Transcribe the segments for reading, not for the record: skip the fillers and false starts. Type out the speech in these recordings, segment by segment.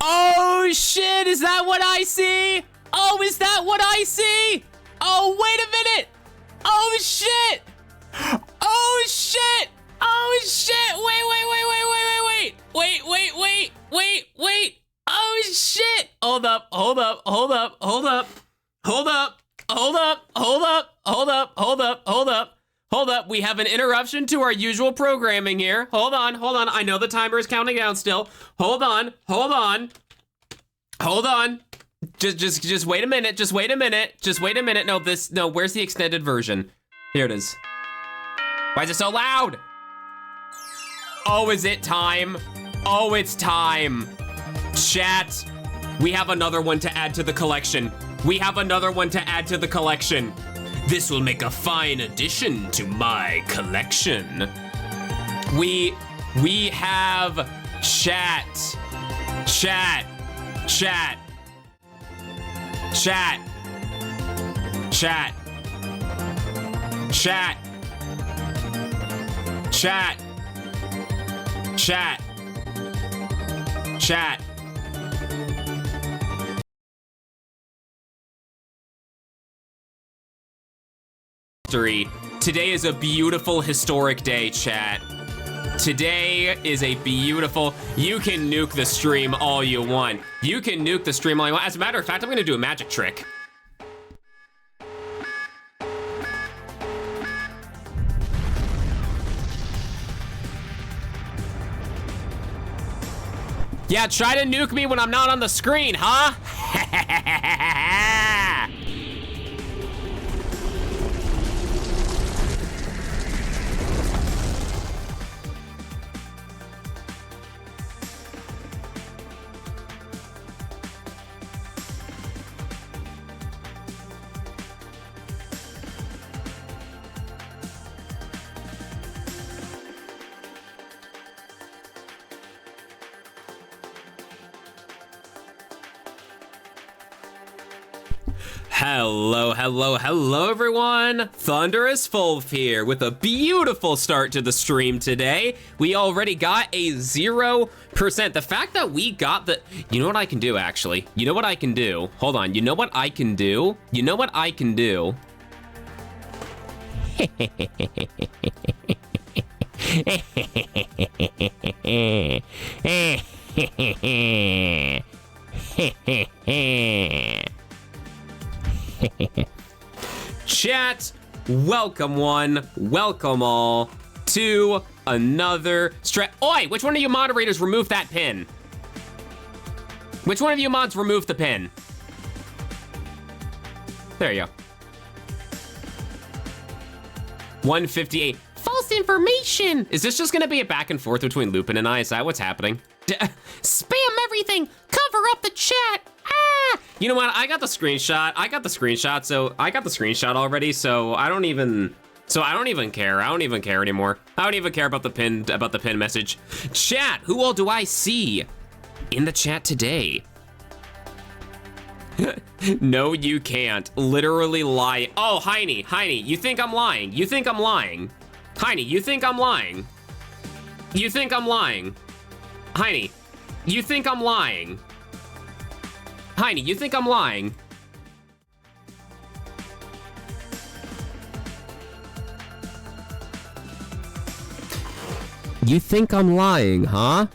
Oh shit, is that what I see? Oh, is that what I see? Oh, wait a minute. Oh shit. Oh shit. Oh shit. Wait. Oh shit. Hold up. We have an interruption to our usual programming here. Hold on. I know the timer is counting down still. Hold on. Just wait a minute. No, where's the extended version? Here it is. Why is it so loud? Oh, is it time? Oh, it's time. Chat, we have another one to add to the collection. This will make a fine addition to my collection. We have chat. Today is a beautiful historic day, chat. Today is a beautiful, you can nuke the stream all you want. As a matter of fact, I'm gonna do a magic trick. Yeah, try to nuke me when I'm not on the screen, huh? Hello everyone. Thunderous Fulf here with a beautiful start to the stream today. We already got a 0%. The fact that we got the, you know what I can do actually? Hold on, you know what I can do? Chat, welcome one, welcome all to another Oi, which one of you moderators removed that pin? Which one of you mods removed the pin? There you go. 158. False information! Is this just gonna be a back and forth between Lupin and I? Is that what's happening? Spam everything! Cover up the chat! Ah! You know what? I got the screenshot already, so I don't even care. I don't even care anymore. I don't even care about the pin message. Chat, who all do I see in the chat today? No, you can't. Literally lie. Oh, Heine, you think I'm lying? Heine, you think I'm lying? Heine, you think I'm lying? You think I'm lying? Heine, you think I'm lying? You think I'm lying, huh?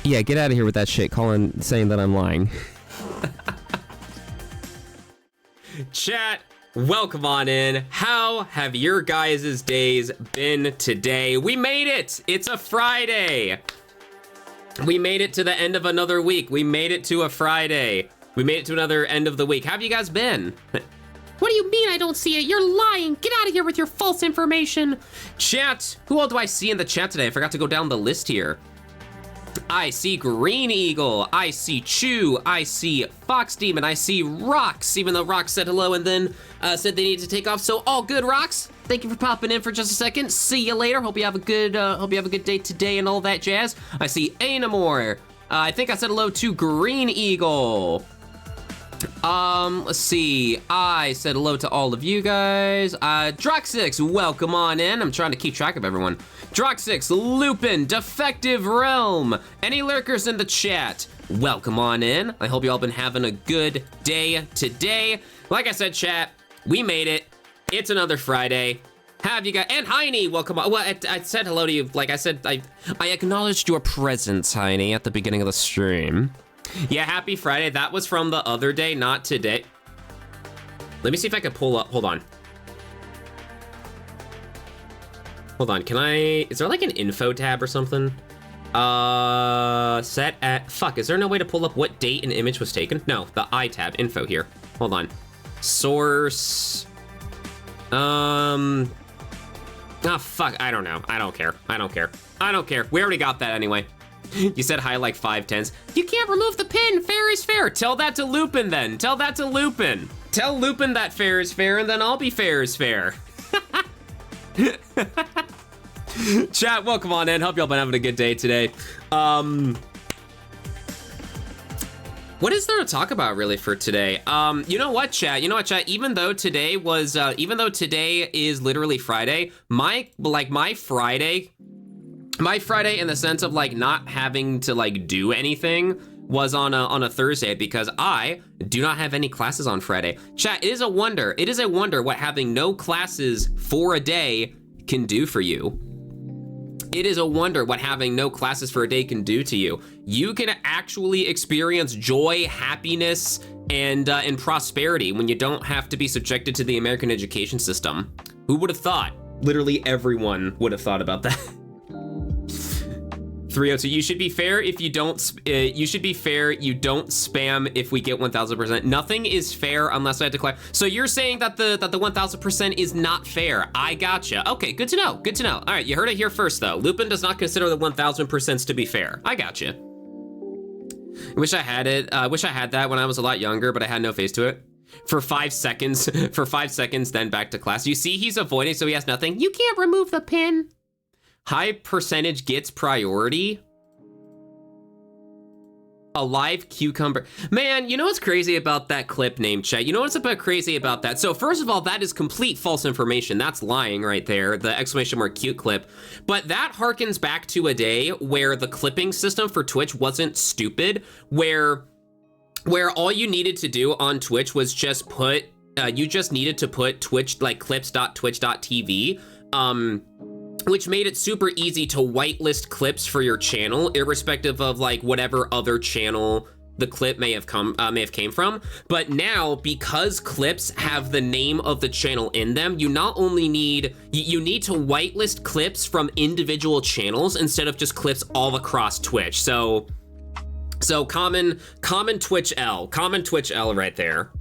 Yeah, get out of here with that shit, saying that I'm lying. Chat, welcome on in. How have your guys' days been today? We made it! It's a Friday! We made it to the end of another week. We made it to a Friday. We made it to another end of the week. How have you guys been? What do you mean I don't see it? You're lying! Get out of here with your false information! Chat, who all do I see in the chat today? I forgot to go down the list here. I see Green Eagle, I see Chew, I see Fox Demon, I see Rocks, even though Rocks said hello and then said they need to take off. So all good, Rocks. Thank you for popping in for just a second. See you later. Hope you have a good day today and all that jazz. I see Anamore. I think I said hello to Green Eagle. Let's see. I said hello to all of you guys. Droxix, welcome on in. I'm trying to keep track of everyone. Droxix, Lupin, Defective Realm, any lurkers in the chat, welcome on in. I hope you all been having a good day today. Like I said, chat, we made it. It's another Friday. Have you guys, and Heine, welcome on. Well, I said hello to you. Like I said, I acknowledged your presence, Heine, at the beginning of the stream. Yeah, happy Friday. That was from the other day, not today. Let me see if I can pull up, hold on. Hold on, is there like an info tab or something? Set at, fuck, is there no way to pull up what date an image was taken? No, the I tab, info here. Hold on. Source. Oh, fuck, I don't know. I don't care. We already got that anyway. You said hi like 5 tens. You can't remove the pin. Fair is fair. Tell that to Lupin then. Tell that to Lupin. Tell Lupin that fair is fair, and then I'll be fair is fair. Chat, welcome on in. Hope y'all been having a good day today. What is there to talk about really for today? You know what, chat? Even though today is literally Friday, my Friday in the sense of like not having to like do anything was on a Thursday because I do not have any classes on Friday. Chat, it is a wonder what having no classes for a day can do for you. It is a wonder what having no classes for a day can do to you. You can actually experience joy, happiness, and prosperity when you don't have to be subjected to the American education system. Who would have thought? Literally everyone would have thought about that. 302, you should be fair if you don't, you don't spam if we get 1000%. Nothing is fair unless I have to declare. So you're saying that the 1000% is not fair. I gotcha. Okay, good to know, All right, you heard it here first though. Lupin does not consider the 1000% to be fair. I gotcha. I wish I had it. I wish I had that when I was a lot younger, but I had no face to it. For 5 seconds, then back to class. You see, he's avoiding, so he has nothing. You can't remove the pin. High percentage gets priority. A live cucumber. Man, you know what's crazy about that clip name, chat? You know what's a bit crazy about that? So first of all, that is complete false information. That's lying right there, the exclamation mark cute clip. But that harkens back to a day where the clipping system for Twitch wasn't stupid, where all you needed to do on Twitch was just put, you just needed to put Twitch, like clips.twitch.tv, which made it super easy to whitelist clips for your channel, irrespective of like whatever other channel the clip may have came from. But now, because clips have the name of the channel in them, you not only need, you need to whitelist clips from individual channels instead of just clips all across Twitch. So common Twitch L right there.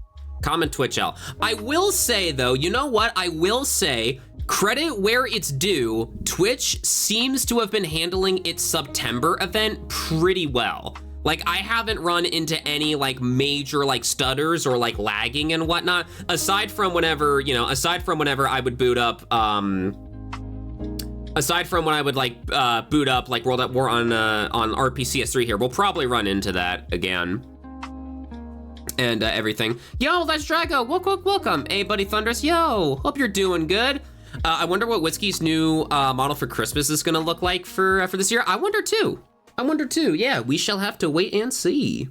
Common Twitch L. I will say though, you know what? I will say, credit where it's due, Twitch seems to have been handling its September event pretty well. Like, I haven't run into any like major like stutters or like lagging and whatnot, aside from whenever I would boot up, aside from when I would like boot up like World at War on RPCS3 here. We'll probably run into that again. And everything. Yo, that's Drago, welcome. Hey, buddy Thunderous, yo, hope you're doing good. I wonder what Whiskey's new model for Christmas is gonna look like for this year. I wonder too, yeah, we shall have to wait and see.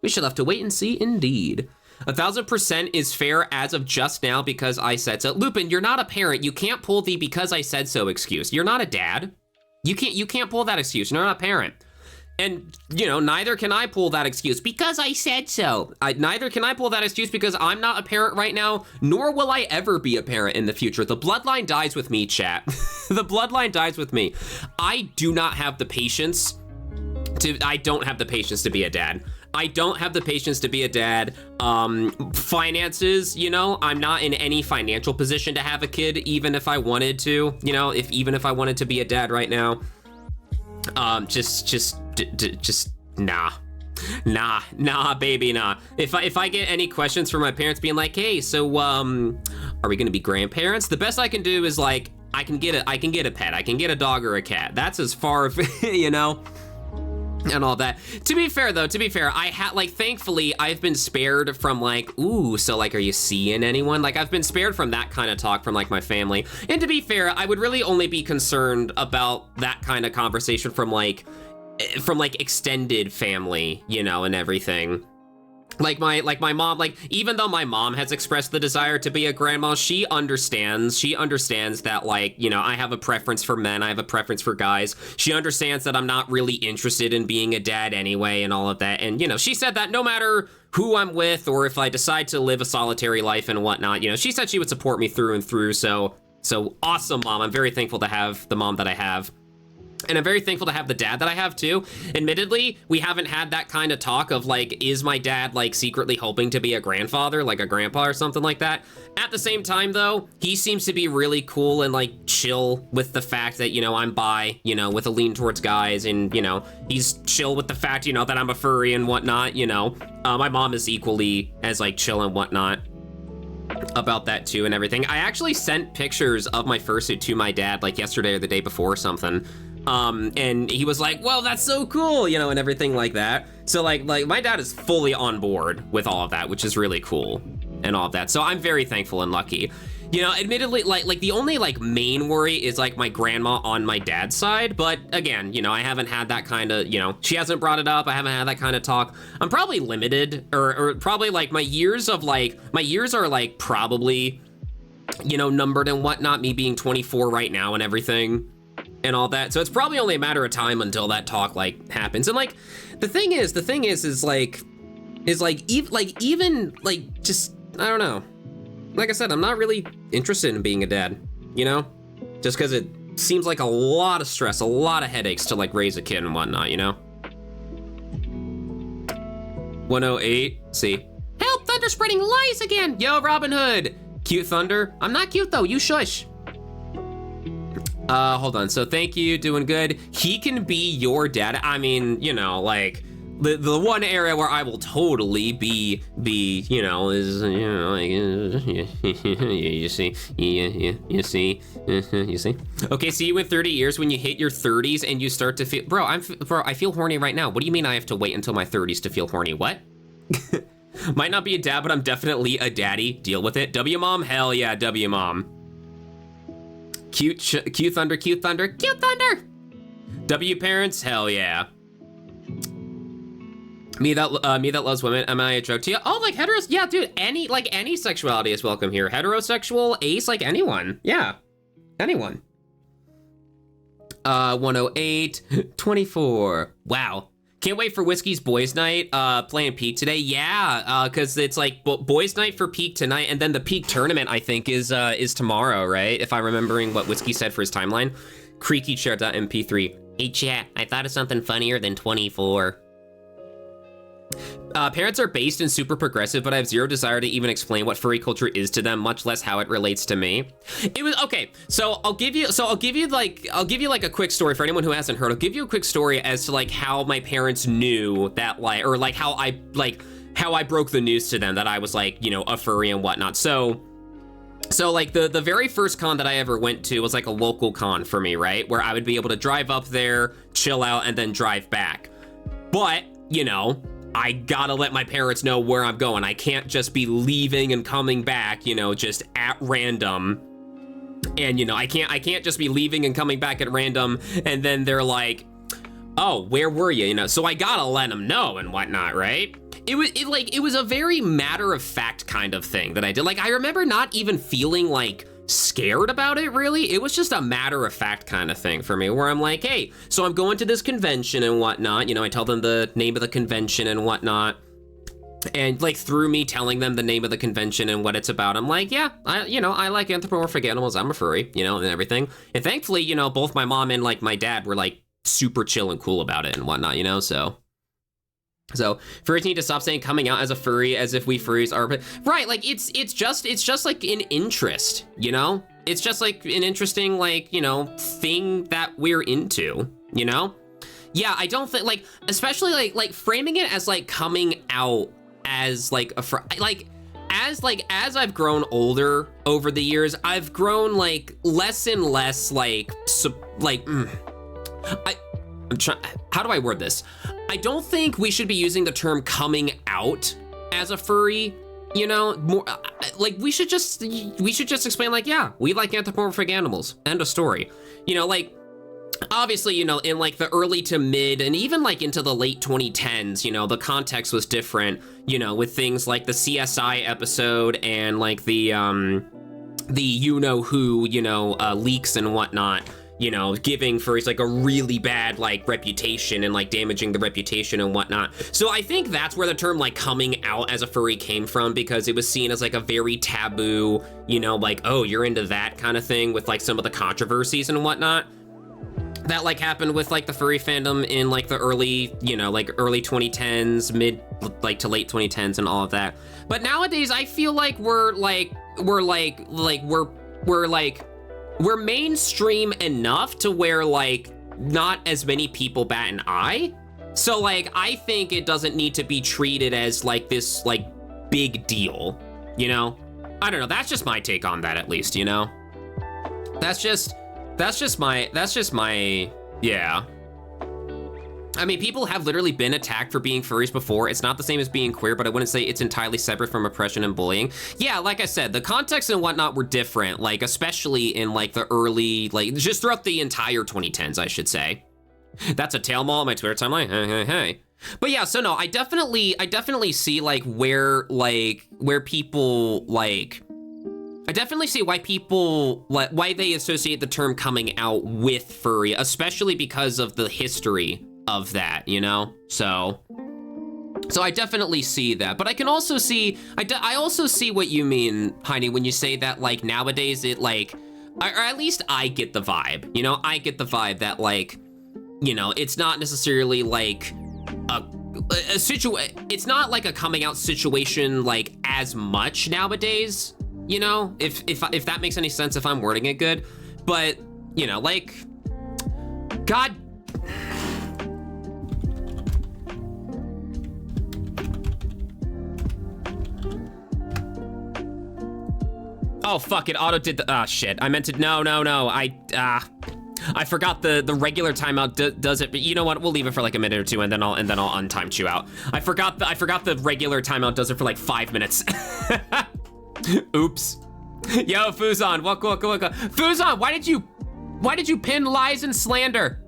Indeed. 1000% is fair as of just now because I said so. Lupin, you're not a parent. You can't pull the because I said so excuse. You're not a dad. You can't pull that excuse. You're not a parent. And, you know, neither can I pull that excuse because I said so. Neither can I pull that excuse because I'm not a parent right now, nor will I ever be a parent in the future. The bloodline dies with me, chat. The bloodline dies with me. I don't have the patience to be a dad. Finances, you know, I'm not in any financial position to have a kid, even if I wanted to, you know, even if I wanted to be a dad right now. Just nah, baby, nah. If I get any questions from my parents being like, hey, so, are we gonna be grandparents? The best I can do is like, I can get a pet. I can get a dog or a cat. That's as far as, you know, and all that. To be fair, I had, like, thankfully, I've been spared from, like, ooh, so, like, are you seeing anyone? Like, I've been spared from that kind of talk from, like, my family. And to be fair, I would really only be concerned about that kind of conversation from, like, extended family, you know, and everything. Like my mom, like, even though my mom has expressed the desire to be a grandma, she understands that, like, you know, I have a preference for men, I have a preference for guys. She understands that I'm not really interested in being a dad anyway and all of that. And, you know, she said that no matter who I'm with or if I decide to live a solitary life and whatnot, you know, she said she would support me through and through. So awesome, Mom. I'm very thankful to have the mom that I have. And I'm very thankful to have the dad that I have too. Admittedly, we haven't had that kind of talk of, like, is my dad, like, secretly hoping to be a grandfather, like a grandpa or something like that. At the same time, though, he seems to be really cool and, like, chill with the fact that, you know, I'm bi, you know, with a lean towards guys, and, you know, he's chill with the fact, you know, that I'm a furry and whatnot, you know. My mom is equally as, like, chill and whatnot about that too and everything. I actually sent pictures of my fursuit to my dad, like, yesterday or the day before or something. And he was like, well, that's so cool, you know, and everything like that. So like my dad is fully on board with all of that, which is really cool and all of that. So I'm very thankful and lucky. You know, admittedly, like the only, like, main worry is, like, my grandma on my dad's side. But again, you know, I haven't had that kind of, you know, she hasn't brought it up. I haven't had that kind of talk. I'm probably limited or probably, like, my years are, like, probably, you know, numbered and whatnot, me being 24 right now and everything and all that. So it's probably only a matter of time until that talk, like, happens. And, like, the thing is even just, I don't know. Like I said, I'm not really interested in being a dad, you know? Just because it seems like a lot of stress, a lot of headaches to, like, raise a kid and whatnot, you know? 108, see. Help, Thunder spreading lies again! Yo, Robin Hood! Cute Thunder? I'm not cute, though, you shush. Hold on, so thank you, doing good. He can be your dad. I mean, you know, like, the one area where I will totally be, you know, is, you know, like, you see. Okay, see you in 30 years when you hit your 30s and you start to feel, bro, I feel horny right now. What do you mean I have to wait until my 30s to feel horny? What? Might not be a dad, but I'm definitely a daddy. Deal with it. W mom, hell yeah, W mom. Cute Thunder, cute Thunder, cute Thunder. W parents, hell yeah. Me that loves women. Am I a joke to you? Oh, like heteros? Yeah, dude. Any sexuality is welcome here. Heterosexual, ace, like anyone. Yeah, anyone. 108, 24. Wow. Can't wait for Whiskey's Boys Night playing Peak today. Yeah, because it's like Boys Night for Peak tonight, and then the Peak tournament, I think, is tomorrow, right? If I'm remembering what Whiskey said for his timeline. CreakyChair.mp3. Hey, chat, I thought of something funnier than 24. Parents are based and super progressive, but I have zero desire to even explain what furry culture is to them, much less how it relates to me. It was okay. So I'll give you like a quick story for anyone who hasn't heard. I'll give you a quick story as to, like, how my parents knew that, like, or like how I broke the news to them that I was, like, you know, a furry and whatnot. So like the very first con that I ever went to was like a local con for me, right? Where I would be able to drive up there, chill out, and then drive back. But, you know, I gotta let my parents know where I'm going. I can't just be leaving and coming back, you know, just at random. And, you know, I can't just be leaving and coming back at random, and then they're like, oh, where were you? You know, so I gotta let them know and whatnot, right? It was a very matter-of-fact kind of thing that I did. Like, I remember not even feeling, like, scared about it, really. It was just a matter-of-fact kind of thing for me, where I'm like, hey, so I'm going to this convention and whatnot. You know, I tell them the name of the convention and whatnot. And, like, through me telling them the name of the convention and what it's about, I'm like, yeah, I like anthropomorphic animals. I'm a furry, you know, and everything. And thankfully, you know, both my mom and, like, my dad were, like, super chill and cool about it and whatnot, you know, so furries need to stop saying coming out as a furry as if we furries are, but right, like it's just like an interest, you know? It's just like an interesting, like, you know, thing that we're into, you know? Yeah, I don't think, like, especially like framing it as like coming out as like as I've grown older over the years, I've grown like less and less how do I word this? I don't think we should be using the term coming out as a furry, you know, more like we should just explain like, yeah, we like anthropomorphic animals, end of story. You know, like, obviously, you know, in like the early to mid and even like into the late 2010s, you know, the context was different, you know, with things like the CSI episode and like the you know who, you know, leaks and whatnot, you know, giving furries like a really bad like reputation and like damaging the reputation and whatnot. So I think that's where the term like coming out as a furry came from, because it was seen as like a very taboo, you know, like, oh, you're into that kind of thing, with like some of the controversies and whatnot that like happened with like the furry fandom in like the early, you know, like early 2010s, mid like to late 2010s and all of that. But nowadays I feel like we're mainstream enough to where like not as many people bat an eye. So like I think it doesn't need to be treated as like this like big deal, you know? I don't know, that's just my take on that, at least, you know? That's just my, yeah. I mean, people have literally been attacked for being furries before. It's not the same as being queer, but I wouldn't say it's entirely separate from oppression and bullying. Yeah, like I said, the context and whatnot were different, like especially in like the early, like just throughout the entire 2010s, I should say. That's a tail mall on my Twitter timeline, hey. But yeah, so no, I definitely see like where people like, I definitely see why people, why they associate the term coming out with furry, especially because of the history of that, you know? So I definitely see that, but I can also see, I also see what you mean, Heine, when you say that like nowadays it like, or at least I get the vibe, you know? I get the vibe that like, you know, it's not necessarily like it's not like a coming out situation like as much nowadays. You know, if that makes any sense, if I'm wording it good, but you know, like, God. Oh, fuck it, auto did the, shit. I meant to, no. I forgot the regular timeout does it, but you know what? We'll leave it for like a minute or two, and then I'll untime chew out. I forgot the regular timeout does it for like 5 minutes. Oops. Yo, Fuzon, welcome. Fuzon, why did you pin lies and slander?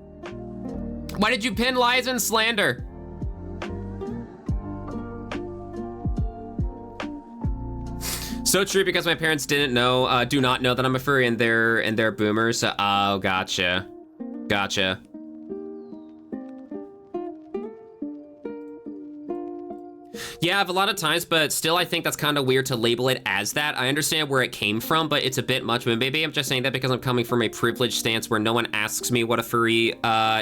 Why did you pin lies and slander? So true, because my parents do not know that I'm a furry, and they're boomers. So, oh, gotcha. Yeah, I've a lot of times, but still I think that's kind of weird to label it as that. I understand where it came from, but it's a bit much. But maybe I'm just saying that because I'm coming from a privileged stance where no one asks me what a furry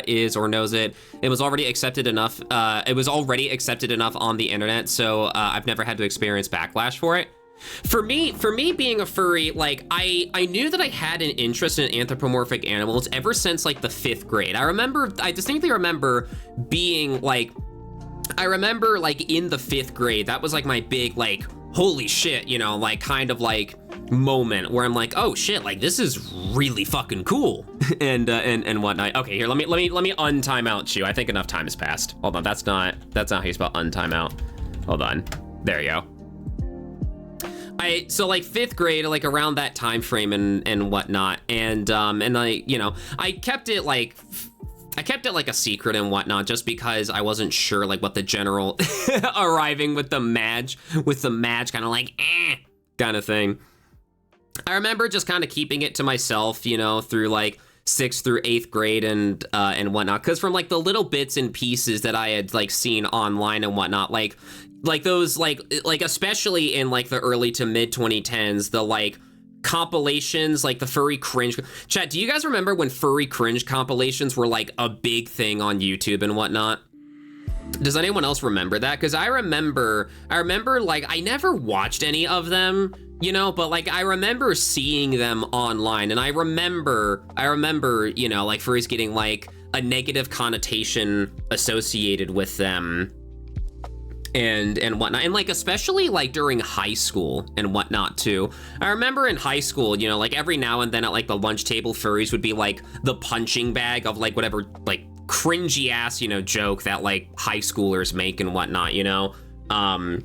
is or knows it. It was already accepted enough. It was already accepted enough on the internet, so I've never had to experience backlash for it. For me being a furry, like I knew that I had an interest in anthropomorphic animals ever since like the 5th grade. I distinctly remember being like, like in the 5th grade, that was like my big like, holy shit, you know, like kind of like moment where I'm like, oh shit, like this is really fucking cool and whatnot. Okay, here, let me untime out you. I think enough time has passed. Hold on, that's not how you spell untime out. Hold on, there you go. So like 5th grade, like around that time frame and whatnot, and I, you know, I kept it like a secret and whatnot, just because I wasn't sure like what the general arriving with the madge kind of like kind of thing. I remember just kind of keeping it to myself, you know, through like 6th through 8th grade and whatnot, because from like the little bits and pieces that I had like seen online and whatnot, like those like especially in like the early to mid 2010s, the like compilations, like the furry cringe. Chat, do you guys remember when furry cringe compilations were like a big thing on YouTube and whatnot? Does anyone else remember that? Because I remember like I never watched any of them, you know, but like I remember seeing them online, and I remember, you know, like furries getting like a negative connotation associated with them and whatnot, and like especially like during high school and whatnot too. I remember in high school, you know, like every now and then at like the lunch table, furries would be like the punching bag of like whatever like cringy ass, you know, joke that like high schoolers make and whatnot, you know, and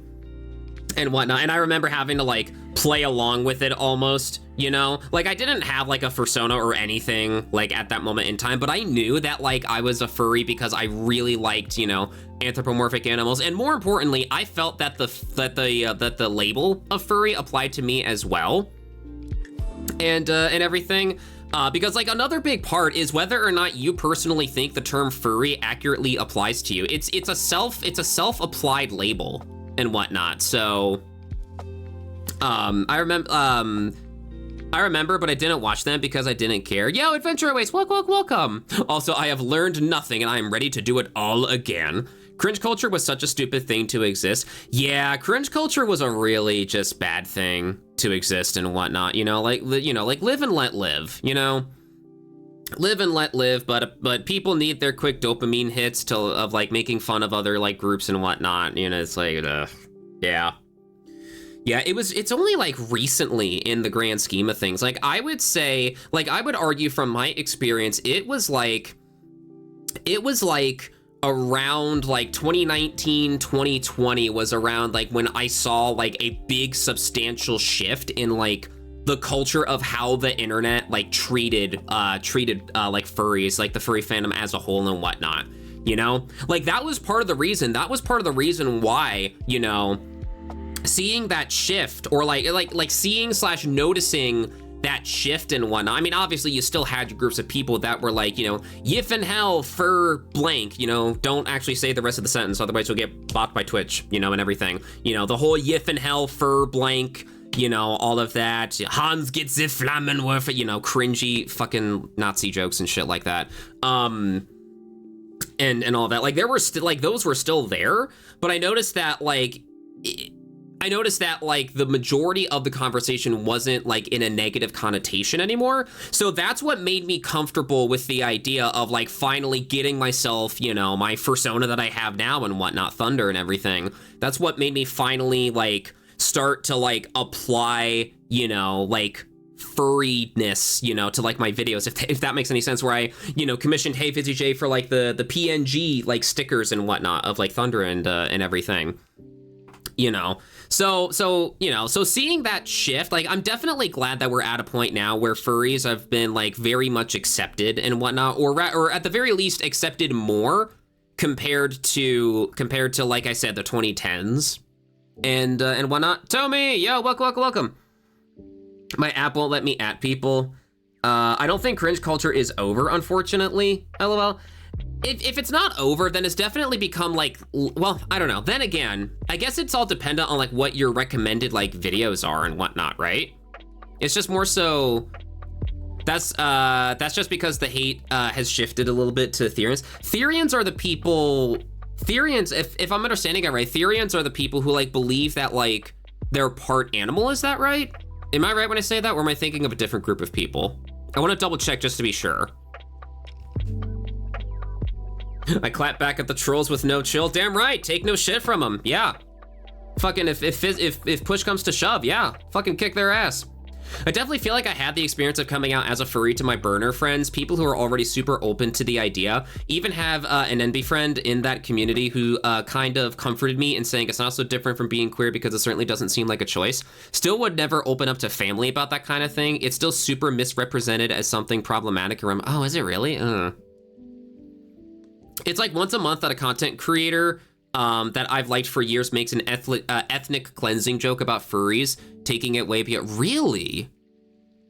whatnot. And I remember having to like play along with it almost, you know, like I didn't have like a persona or anything like at that moment in time, but I knew that like I was a furry because I really liked, you know, anthropomorphic animals. And more importantly, I felt that the label of furry applied to me as well, and everything. Because like another big part is whether or not you personally think the term furry accurately applies to you. It's a self-applied label and whatnot. So I remember, but I didn't watch them because I didn't care. Yo, Adventure Awaits, welcome. Also, I have learned nothing and I am ready to do it all again. Cringe culture was such a stupid thing to exist. Yeah, cringe culture was a really just bad thing to exist and whatnot, you know, like live and let live, you know? Live and let live, but people need their quick dopamine hits of like making fun of other like groups and whatnot, you know, it's like, yeah. Yeah, it's only like recently in the grand scheme of things. Like I would say, like I would argue from my experience, it was like around like 2019, 2020 was around like when I saw like a big substantial shift in like the culture of how the internet like treated like furries, like the furry fandom as a whole and whatnot, you know? Like that was part of the reason why, you know, seeing that shift or like seeing / noticing that shift and whatnot. I mean, obviously you still had your groups of people that were like, you know, yif and hell fur blank, you know, don't actually say the rest of the sentence, otherwise you'll get blocked by Twitch, you know, and everything. You know, the whole yif and hell fur blank, you know, all of that. Hans gets the Flammenwerfer, you know, cringy fucking Nazi jokes and shit like that. And all that. Like there were still like those were still there, but I noticed that like the majority of the conversation wasn't like in a negative connotation anymore. So that's what made me comfortable with the idea of like finally getting myself, you know, my persona that I have now and whatnot, Thunder and everything. That's what made me finally like start to like apply, you know, like furriness, you know, to like my videos, if that makes any sense, where I, you know, commissioned Hey Fizzy J for like the PNG like stickers and whatnot of like Thunder and everything, you know. So you know, so seeing that shift, like I'm definitely glad that we're at a point now where furries have been like very much accepted and whatnot, or at the very least accepted more compared to like I said, the 2010s and whatnot. Tommy, yo, welcome. My app won't let me at people. I don't think cringe culture is over, unfortunately. LOL. If it's not over, then it's definitely become like, well, I don't know. Then again, I guess it's all dependent on like what your recommended like videos are and whatnot, right? It's just more so, that's just because the hate has shifted a little bit to Therians. Therians are the people, if I'm understanding it right, Therians are the people who like believe that like they're part animal, is that right? Am I right when I say that, or am I thinking of a different group of people? I want to double check just to be sure. I clap back at the trolls with no chill. Damn right, take no shit from them. Yeah. Fucking if push comes to shove, yeah. Fucking kick their ass. I definitely feel like I had the experience of coming out as a furry to my burner friends, people who are already super open to the idea. Even have an NB friend in that community who kind of comforted me in saying it's not so different from being queer because it certainly doesn't seem like a choice. Still would never open up to family about that kind of thing. It's still super misrepresented as something problematic or oh, is it really? It's like once a month that a content creator that I've liked for years makes an ethnic cleansing joke about furries, taking it way beyond.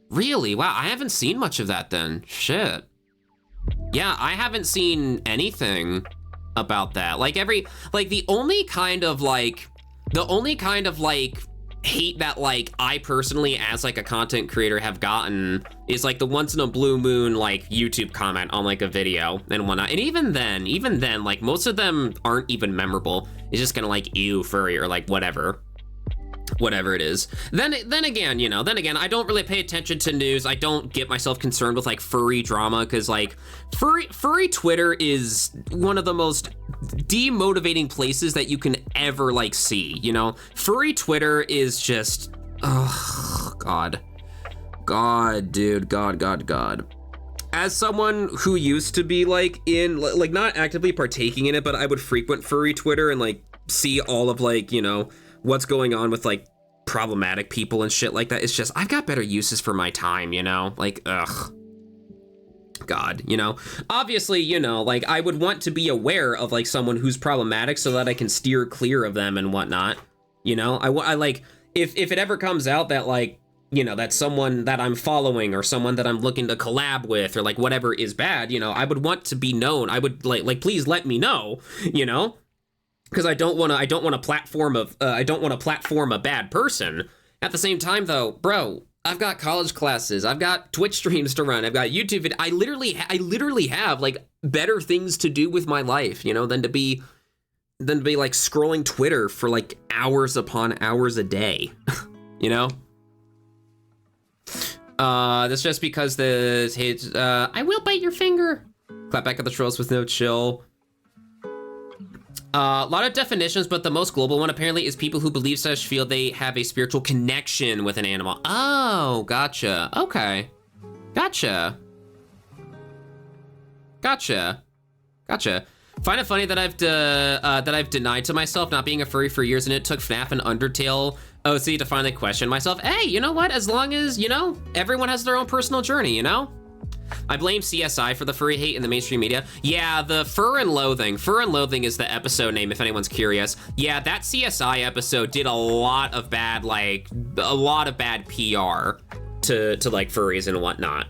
Really? Wow, I haven't seen much of that then. Shit. Yeah, I haven't seen anything about that. Like the only kind of like hate that like I personally as like a content creator have gotten is like the once in a blue moon like YouTube comment on like a video and whatnot, and even then like most of them aren't even memorable. It's just kind of like ew furry or like whatever it is. Then again, you know, I don't really pay attention to news. I don't get myself concerned with like furry drama because like furry Twitter is one of the most demotivating places that you can ever like see, you know. Furry Twitter is just, oh god dude, god. as someone who used to be like in like not actively partaking in it, but I would frequent furry Twitter and like see all of like, you know, what's going on with like problematic people and shit like that. It's just, I've got better uses for my time, you know, like, ugh. God, you know, obviously, you know, like I would want to be aware of like someone who's problematic so that I can steer clear of them and whatnot. You know, I like, if it ever comes out that like, you know, that someone that I'm following or someone that I'm looking to collab with or like whatever is bad, you know, I would want to be known. I would like please let me know, you know, because I don't want to platform a bad person. At the same time though, bro, I've got college classes, I've got Twitch streams to run, I've got YouTube I literally have like better things to do with my life, you know, than to be like scrolling Twitter for like hours upon hours a day, you know? That's just because I will bite your finger. Clap back at the trolls with no chill. A lot of definitions, but the most global one apparently is people who believe / feel they have a spiritual connection with an animal. Oh, gotcha. Okay. Gotcha. Find it funny that I've denied to myself not being a furry for years, and it took FNAF and Undertale OC to finally question myself. Hey, you know what? As long as, you know, everyone has their own personal journey, you know? I blame CSI for the furry hate in the mainstream media. Yeah, the Fur and Loathing. Fur and Loathing is the episode name, if anyone's curious. Yeah, that CSI episode did a lot of bad PR to like furries and whatnot.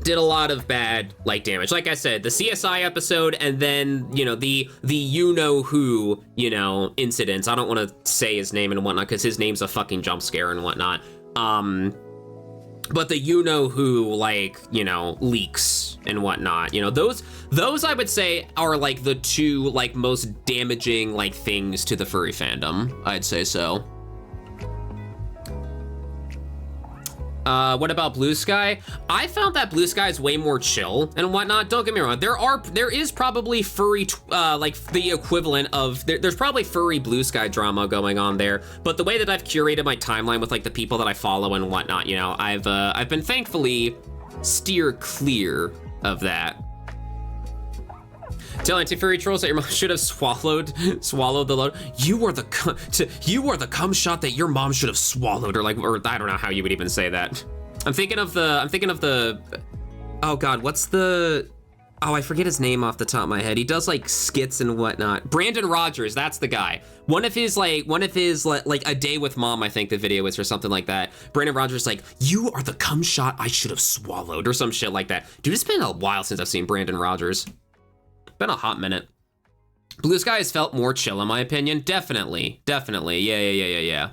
Did a lot of bad like damage. Like I said, the CSI episode, and then, you know, the you know who, you know, incidents. I don't want to say his name and whatnot because his name's a fucking jump scare and whatnot. But the you know who, like, you know, leaks and whatnot, you know, those I would say are like the two like most damaging like things to the furry fandom. I'd say so. What about Blue Sky? I found that Blue Sky is way more chill and whatnot. Don't get me wrong. There is probably furry, like the equivalent of, there's probably furry Blue Sky drama going on there. But the way that I've curated my timeline with like the people that I follow and whatnot, you know, I've been thankfully steered clear of that. Tell anti-furry trolls that your mom should have swallowed the load. You were the cum shot that your mom should have swallowed, or I don't know how you would even say that. I'm thinking of the, oh God, I forget his name off the top of my head. He does like skits and whatnot. Brandon Rogers, that's the guy. One of his like A Day with Mom, I think the video is, or something like that. Brandon Rogers like, you are the cum shot I should have swallowed, or some shit like that. Dude, it's been a while since I've seen Brandon Rogers. Been a hot minute. Blue Sky has felt more chill in my opinion. Definitely. Yeah.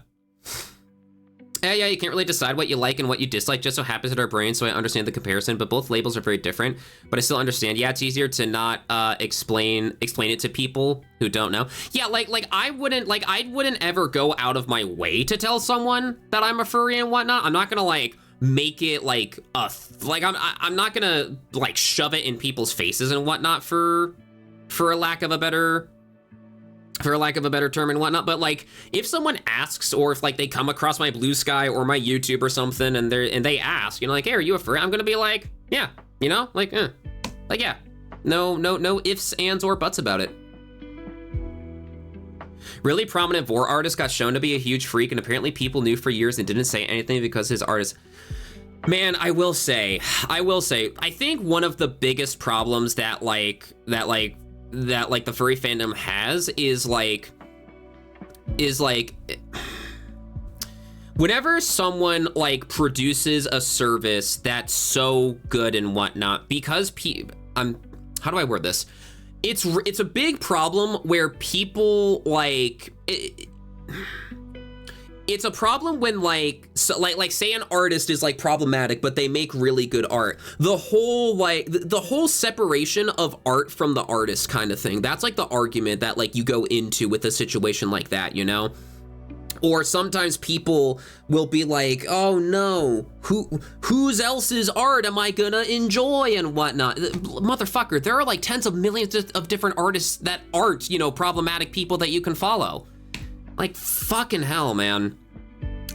Yeah, you can't really decide what you like and what you dislike. Just so happens in our brains, so I understand the comparison, but both labels are very different. But I still understand. Yeah, it's easier to not explain it to people who don't know. Yeah, like I wouldn't ever go out of my way to tell someone that I'm a furry and whatnot. I'm not gonna like make it like I'm not gonna like shove it in people's faces and whatnot for a lack of a better term and whatnot. But like if someone asks, or if like they come across my Blue Sky or my YouTube or something and they ask, you know, like, hey, are you a furry? I'm gonna be like, yeah, you know, like yeah, no ifs, ands, or buts about it. Really prominent vor artist got shown to be a huge freak, and apparently people knew for years and didn't say anything because his art is... Man, I will say, I think one of the biggest problems that the furry fandom has is whenever someone like produces a service that's so good and whatnot, because how do I word this? It's a big problem where people like it's a problem when like say an artist is like problematic, but they make really good art. The whole separation of art from the artist kind of thing. That's like the argument that like you go into with a situation like that, you know? Or sometimes people will be like, oh no, whose else's art am I gonna enjoy and whatnot? Motherfucker, there are like tens of millions of different artists that aren't, you know, problematic people that you can follow. Like, fucking hell, man.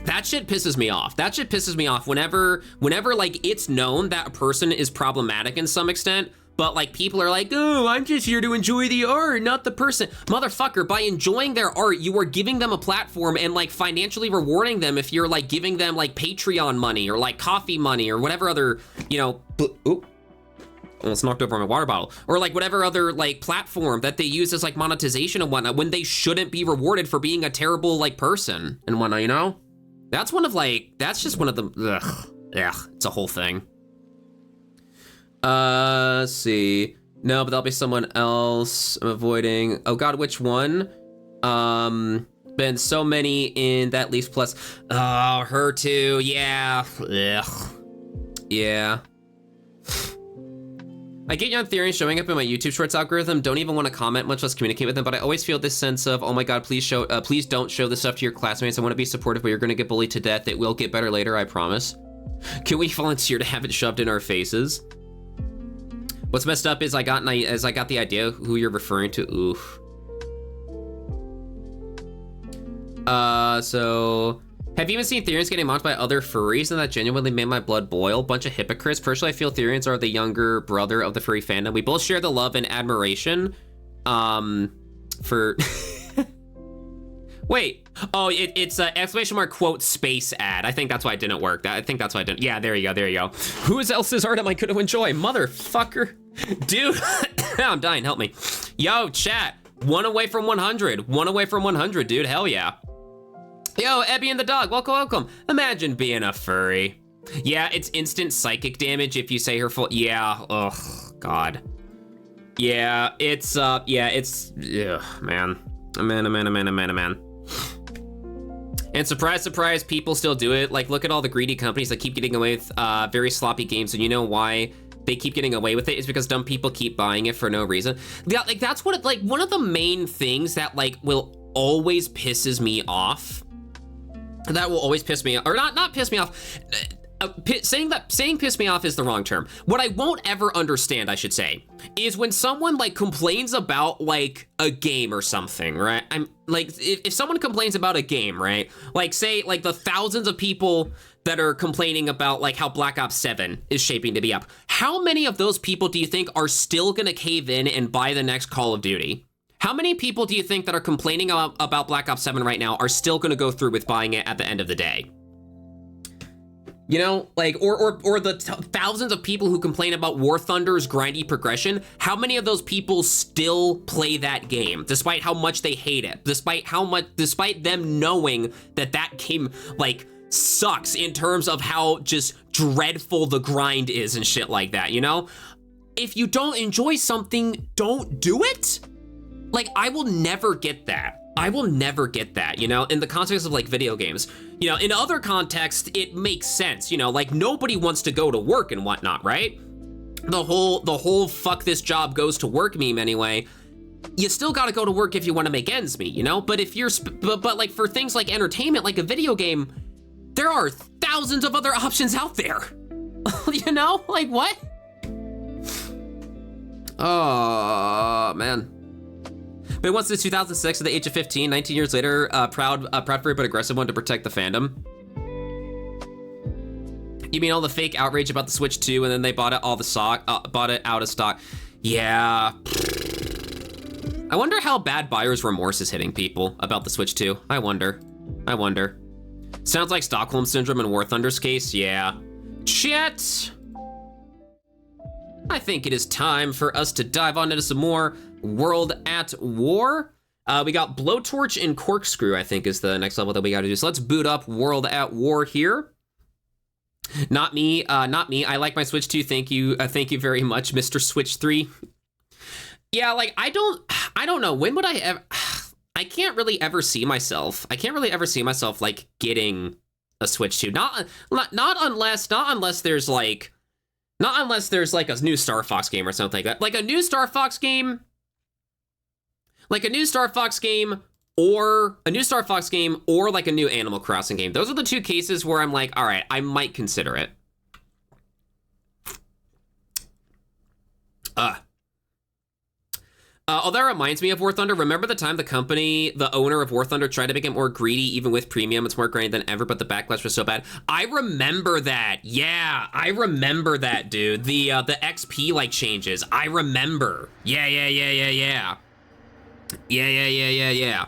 That shit pisses me off. That shit pisses me off whenever like it's known that a person is problematic in some extent, but like people are like, oh, I'm just here to enjoy the art, not the person. Motherfucker, by enjoying their art, you are giving them a platform and like financially rewarding them if you're like giving them like Patreon money or like coffee money or whatever other, you know, oop, almost knocked over my water bottle, or like whatever other like platform that they use as like monetization and whatnot, when they shouldn't be rewarded for being a terrible like person and whatnot, you know? That's one of like, that's just one of the, yeah, it's a whole thing. Let's see. No, but that'll be someone else I'm avoiding. Oh God, which one? Been so many in that least plus. Oh, her too, yeah. Ugh. Yeah. I get young theories showing up in my YouTube Shorts algorithm. Don't even want to comment, much less communicate with them. But I always feel this sense of, oh my God, please don't show this stuff to your classmates. I want to be supportive, but you're going to get bullied to death. It will get better later, I promise. Can we volunteer to have it shoved in our faces? What's messed up is I got the idea who you're referring to. Oof. So. Have you even seen Therians getting mocked by other furries, and that genuinely made my blood boil? Bunch of hypocrites. Personally, I feel Therians are the younger brother of the furry fandom. We both share the love and admiration for... Wait. Oh, it's an exclamation mark quote space ad. I think that's why it didn't work. I think that's why I didn't. Yeah, there you go. Whose else's art am I going to enjoy? Motherfucker. Dude, I'm dying. Help me. Yo, chat. 1 away from 100. 1 away from 100, dude. Hell yeah. Yo, Ebby and the dog, welcome. Imagine being a furry. Yeah, it's instant psychic damage if you say her full, yeah, ugh, God. Yeah, it's, man. Man. And surprise, people still do it. Like, look at all the greedy companies that keep getting away with very sloppy games, and you know why they keep getting away with it? Is because dumb people keep buying it for no reason. Yeah, like, that's what, like, one of the main things that, like, will always pisses me off. That will always piss me off, or not piss me off. Saying piss me off is the wrong term. What I won't ever understand, I should say, is when someone like complains about like a game or something, right? I'm like, if someone complains about a game, right? Like say like the thousands of people that are complaining about like how Black Ops 7 is shaping to be up. How many of those people do you think are still gonna cave in and buy the next Call of Duty? How many people do you think that are complaining about Black Ops 7 right now are still gonna go through with buying it at the end of the day? You know, like, or the thousands of people who complain about War Thunder's grindy progression, how many of those people still play that game, despite how much they hate it, despite them knowing that that game, like, sucks in terms of how just dreadful the grind is and shit like that, you know? If you don't enjoy something, don't do it? Like, I will never get that. I will never get that, you know, in the context of like video games. You know, in other contexts, it makes sense, you know, like nobody wants to go to work and whatnot, right? The whole fuck this job goes to work meme anyway. You still gotta go to work if you wanna make ends meet, you know? But if you're, but like for things like entertainment, like a video game, there are thousands of other options out there. You know, like what? Oh, man. But once in 2006, at the age of 15, 19 years later, proud furry but aggressive one to protect the fandom. You mean all the fake outrage about the Switch 2 and then they bought it bought it out of stock? Yeah. I wonder how bad buyer's remorse is hitting people about the Switch 2. I wonder. Sounds like Stockholm Syndrome in War Thunder's case, yeah. Chat. I think it is time for us to dive on into some more World at War. We got Blowtorch and Corkscrew, I think is the next level that we gotta do. So let's boot up World at War here. Not me. I like my Switch 2, thank you very much, Mr. Switch 3. Yeah, like, I don't know, when would I ever, I can't really ever see myself, like, getting a Switch 2. Not unless there's like a new Star Fox game or something like that. Like a new Star Fox game, or like a new Animal Crossing game. Those are the two cases where I'm like, all right, I might consider it. Oh, that reminds me of War Thunder. Remember the time the owner of War Thunder tried to make it more greedy, even with premium? It's more grinding than ever, but the backlash was so bad. I remember that. Yeah, I remember that, dude. The XP like changes. I remember. Yeah. Yeah.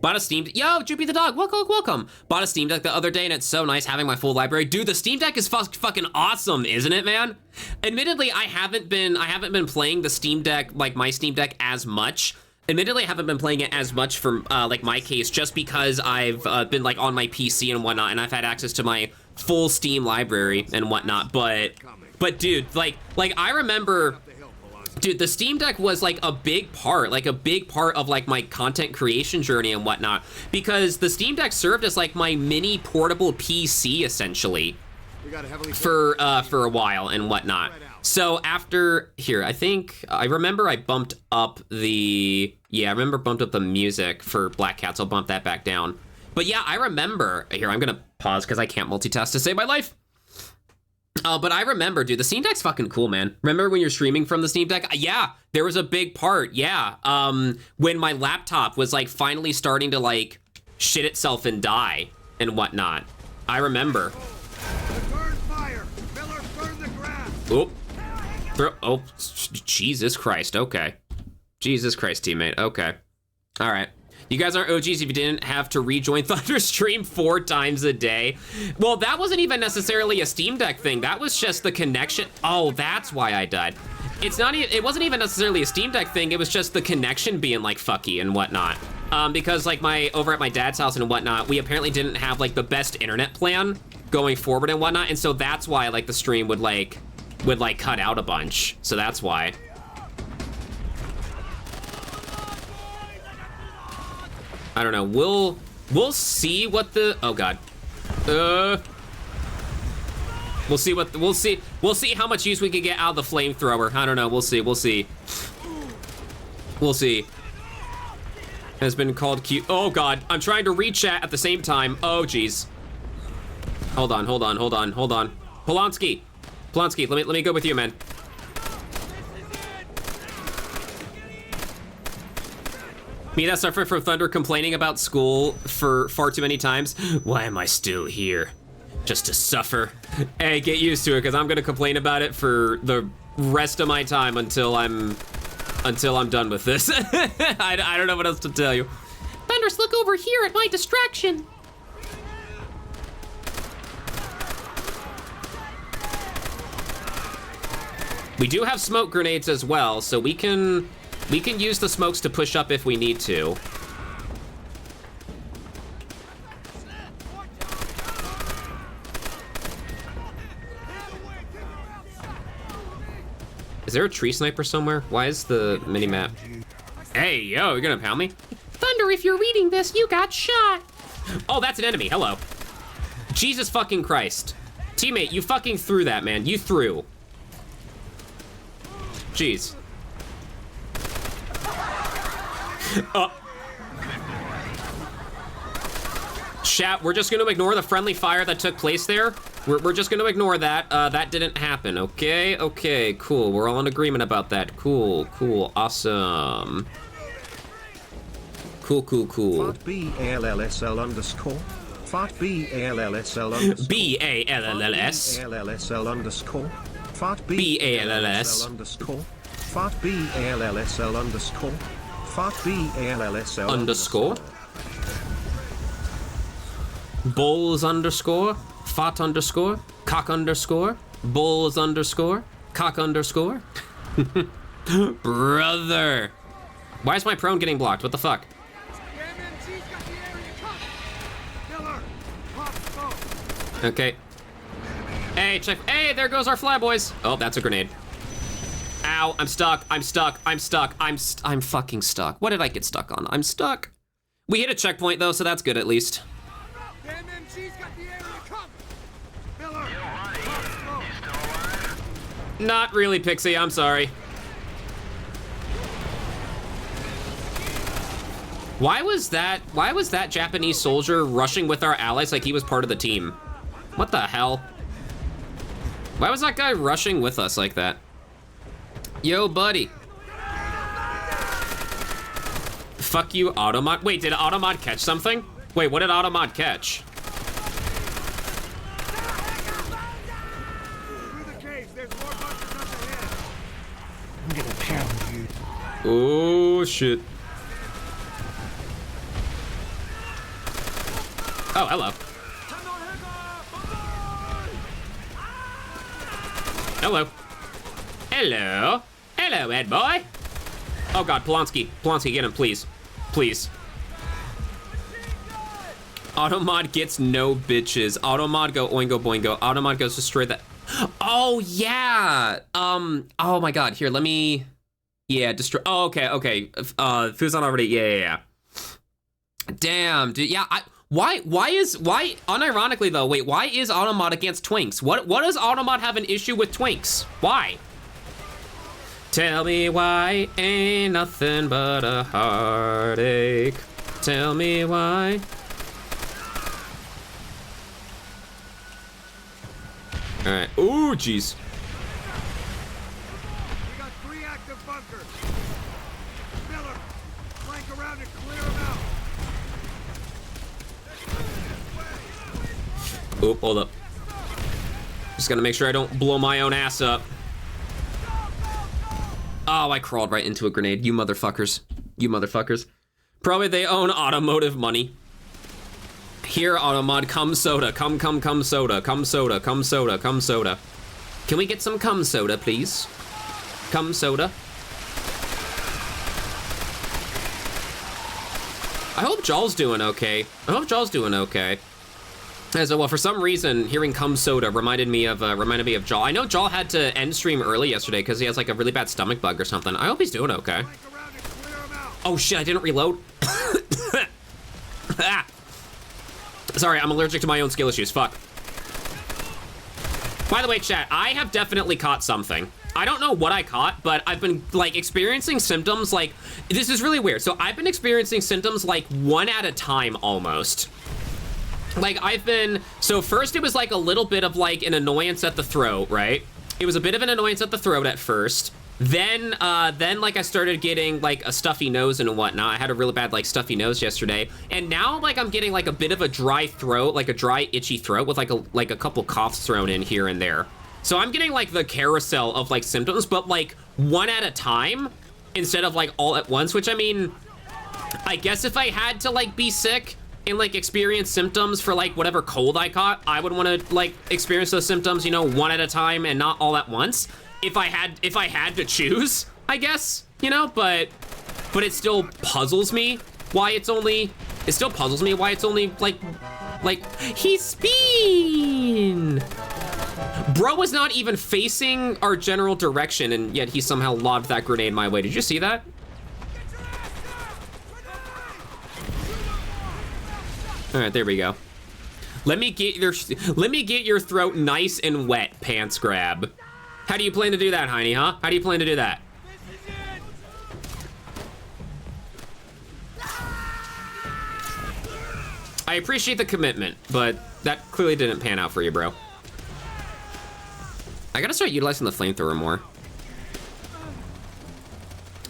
Bought a Steam Deck. Yo, Droopy the dog, welcome. Bought a Steam Deck the other day, and it's so nice having my full library. Dude, the Steam Deck is fucking awesome, isn't it, man? Admittedly, I haven't been playing the Steam Deck, like my Steam Deck, as much. Admittedly, I haven't been playing it as much for like my case, just because I've been like on my PC and whatnot, and I've had access to my full Steam library and whatnot. But dude, like I remember. Dude, the Steam Deck was like a big part of like my content creation journey and whatnot, because the Steam Deck served as like my mini portable PC essentially for a while and whatnot. So after here, I remember I bumped up the music for Black Cat, so I'll bump that back down. But yeah, I remember here, I'm gonna pause because I can't multitask to save my life. But I remember, dude, the Steam Deck's fucking cool, man. Remember when you're streaming from the Steam Deck? Yeah, there was a big part, yeah. When my laptop was like finally starting to like shit itself and die and whatnot. I remember. Oh, Jesus Christ, okay. Jesus Christ, teammate, okay. All right. You guys aren't OGs if you didn't have to rejoin Thunder stream 4 times a day. Well, that wasn't even necessarily a Steam Deck thing. That was just the connection. Oh, that's why I died. It wasn't even necessarily a Steam Deck thing. It was just the connection being like fucky and whatnot. Because like over at my dad's house and whatnot, we apparently didn't have like the best internet plan going forward and whatnot. And so that's why like the stream would cut out a bunch. So that's why. I don't know. We'll see what the oh god. We'll see how much use we can get out of the flamethrower. I don't know. We'll see. Has been called cute. Oh god. I'm trying to read chat at the same time. Oh jeez. Hold on. Polanski, let me go with you, man. Me that suffered from Thunder complaining about school for far too many times. Why am I still here? Just to suffer? Hey, get used to it, because I'm gonna complain about it for the rest of my time until I'm done with this. I don't know what else to tell you. Thunders, look over here at my distraction. We do have smoke grenades as well, so we can use the smokes to push up if we need to. Is there a tree sniper somewhere? Why is the mini-map? Hey, yo, you're gonna pound me? Thunder, if you're reading this, you got shot. Oh, that's an enemy, hello. Jesus fucking Christ. Teammate, you fucking threw that, man. You threw. Jeez. Chat, we're just gonna ignore the friendly fire that took place there. We're just gonna ignore that. That didn't happen, okay? Okay, cool. We're all in agreement about that. Cool, awesome. Cool. Fart B-A-L-L-S-L underscore. Fart B-A-L-L-S-L underscore. B-A-L-L-S. B-A-L-L-S-L underscore. Fart B-A-L-L-S. underscore. Fart B-A-L-L-S-L underscore. Fart B-A-L-L-S-L underscore. Bulls underscore. Fart underscore. Cock underscore. Bulls underscore. Cock underscore. Brother. Why is my prone getting blocked? What the fuck? Okay. Hey, check. Hey, there goes our fly boys. Oh, that's a grenade. Ow, I'm stuck. I'm fucking stuck. What did I get stuck on? I'm stuck. We hit a checkpoint though, so that's good at least. Not really, Pixie, I'm sorry. Why was that Japanese soldier rushing with our allies like he was part of the team? What the hell? Why was that guy rushing with us like that? Yo, buddy. Fuck you, Automod. Wait, did Automod catch something? Wait, what did Automod catch? I'm gonna pound you. Oh, shit. Oh, hello. Hello. Hello. Hello, Ed boy. Oh god, Polanski. Polanski, get him, please. Please. Automod gets no bitches. Automod go oingo boingo. Automod goes destroy that. Oh, yeah. Oh my god. Here, let me... Yeah, destroy... Oh, okay, okay. Fuzon already... Yeah. Damn, dude. Yeah, Why, unironically though, wait, why is Automod against Twinks? What does Automod have an issue with Twinks? Why? Tell me why ain't nothing but a heartache. Tell me why. All right, ooh, jeez. We got 3 active bunkers. Miller, flank around and clear them out. Oop, hold up. Just gotta make sure I don't blow my own ass up. Oh, I crawled right into a grenade. You motherfuckers. You motherfuckers. Probably they own automotive money. Here, Automod, cum soda. Cum soda. Cum soda. Cum soda. Cum soda. Can we get some cum soda, please? Cum soda. I hope Jawl's doing okay. As well, for some reason, hearing cum soda reminded me of Jaw. I know Jaw had to end stream early yesterday because he has like a really bad stomach bug or something. I hope he's doing okay. Oh shit, I didn't reload. Ah. Sorry, I'm allergic to my own skill issues, fuck. By the way, chat, I have definitely caught something. I don't know what I caught, but I've been like experiencing symptoms like, this is really weird. So I've been experiencing symptoms like one at a time almost. Like so first it was like a little bit of like an annoyance at the throat, right? It was a bit of an annoyance at the throat at first. Then like I started getting like a stuffy nose and whatnot. I had a really bad like stuffy nose yesterday. And now like I'm getting like a bit of a dry throat, like a dry itchy throat with like a couple coughs thrown in here and there. So I'm getting like the carousel of like symptoms, but like one at a time instead of like all at once, which I mean, I guess if I had to like be sick and like experience symptoms for like whatever cold I caught, I would want to like experience those symptoms, you know, one at a time and not all at once. If I had to choose, I guess, you know, but it still puzzles me why it's only like he's spin. Bro was not even facing our general direction and yet he somehow lobbed that grenade my way. Did you see that? All right, there we go. Let me get your throat nice and wet, pants grab. How do you plan to do that, Heine, huh? How do you plan to do that? I appreciate the commitment, but that clearly didn't pan out for you, bro. I gotta start utilizing the flamethrower more.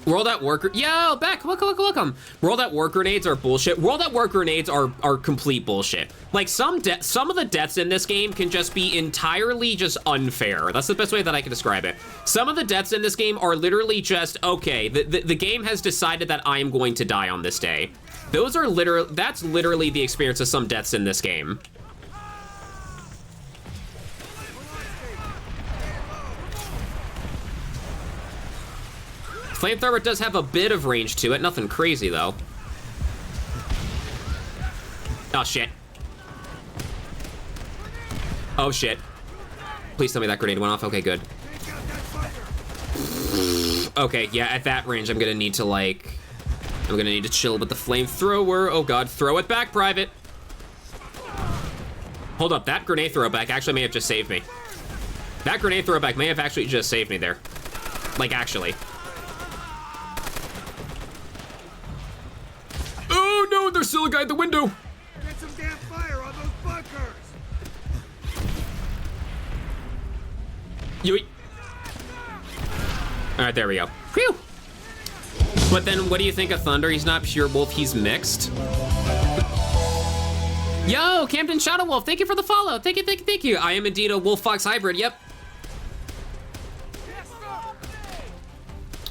World at War, yo, Beck, welcome. World at War grenades are bullshit. World at War grenades are complete bullshit. Like some of the deaths in this game can just be entirely just unfair. That's the best way that I can describe it. Some of the deaths in this game are literally just, okay, the game has decided that I am going to die on this day. That's literally the experience of some deaths in this game. Flamethrower does have a bit of range to it, nothing crazy though. Oh shit. Oh shit. Please tell me that grenade went off. Okay, good. Okay, yeah, at that range I'm gonna need to chill with the flamethrower. Oh god, throw it back, Private. Hold up, that grenade throwback actually may have just saved me. That grenade throwback may have actually just saved me there. Like, actually. Oh no, there's still a guy at the window. Get some damn fire on those bunkers. Yoink. All right, there we go. Phew. But then what do you think of Thunder? He's not pure wolf, he's mixed. Yo, Camden Shadow Wolf, thank you for the follow. Thank you, thank you, thank you. I am indeed a wolf-fox hybrid, yep.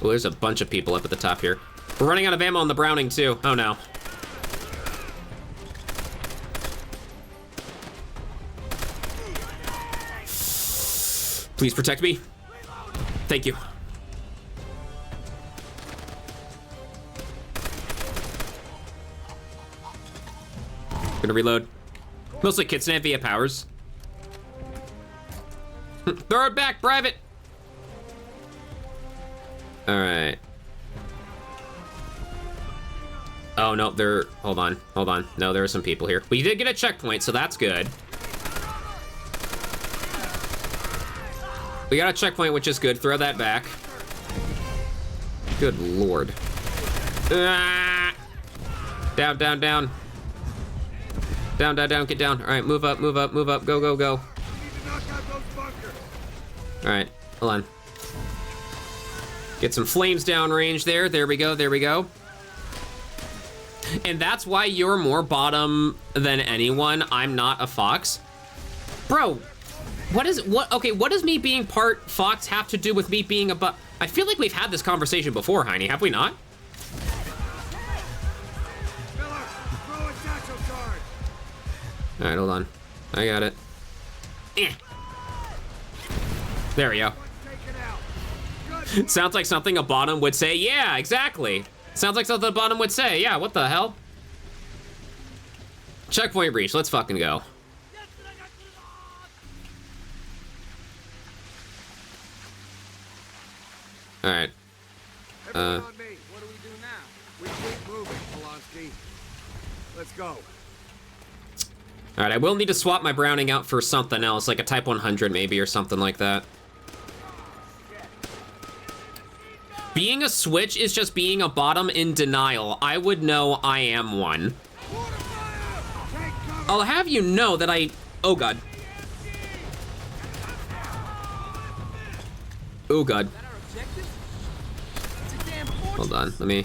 Oh, there's a bunch of people up at the top here. We're running out of ammo on the Browning too. Oh no. Please protect me. Thank you. Gonna reload. Mostly Kitsune via powers. Throw it back, private. All right. Oh no, hold on. No, there are some people here. We did get a checkpoint, so that's good. We got a checkpoint, which is good. Throw that back. Good lord. Ah! Down, down, down. Down, down, down, get down. All right, move up, move up, move up. Go, go, go. All right, hold on. Get some flames downrange there. There we go, there we go. And that's why you're more bottom than anyone. I'm not a fox. Bro, what does me being part fox have to do with me being a I feel like we've had this conversation before, Heine, have we not? All right, hold on. I got it. Eh. There we go. Sounds like something a bottom would say. Yeah, exactly. Sounds like something a bottom would say. Yeah, what the hell? Checkpoint breach. Let's fucking go. All right. What do we do now? We keep moving, Polanski. Let's go. All right, I will need to swap my Browning out for something else, like a Type 100 maybe, or something like that. Being a switch is just being a bottom in denial. I would know I am one. I'll have you know that oh god. Oh god. Hold on, let me.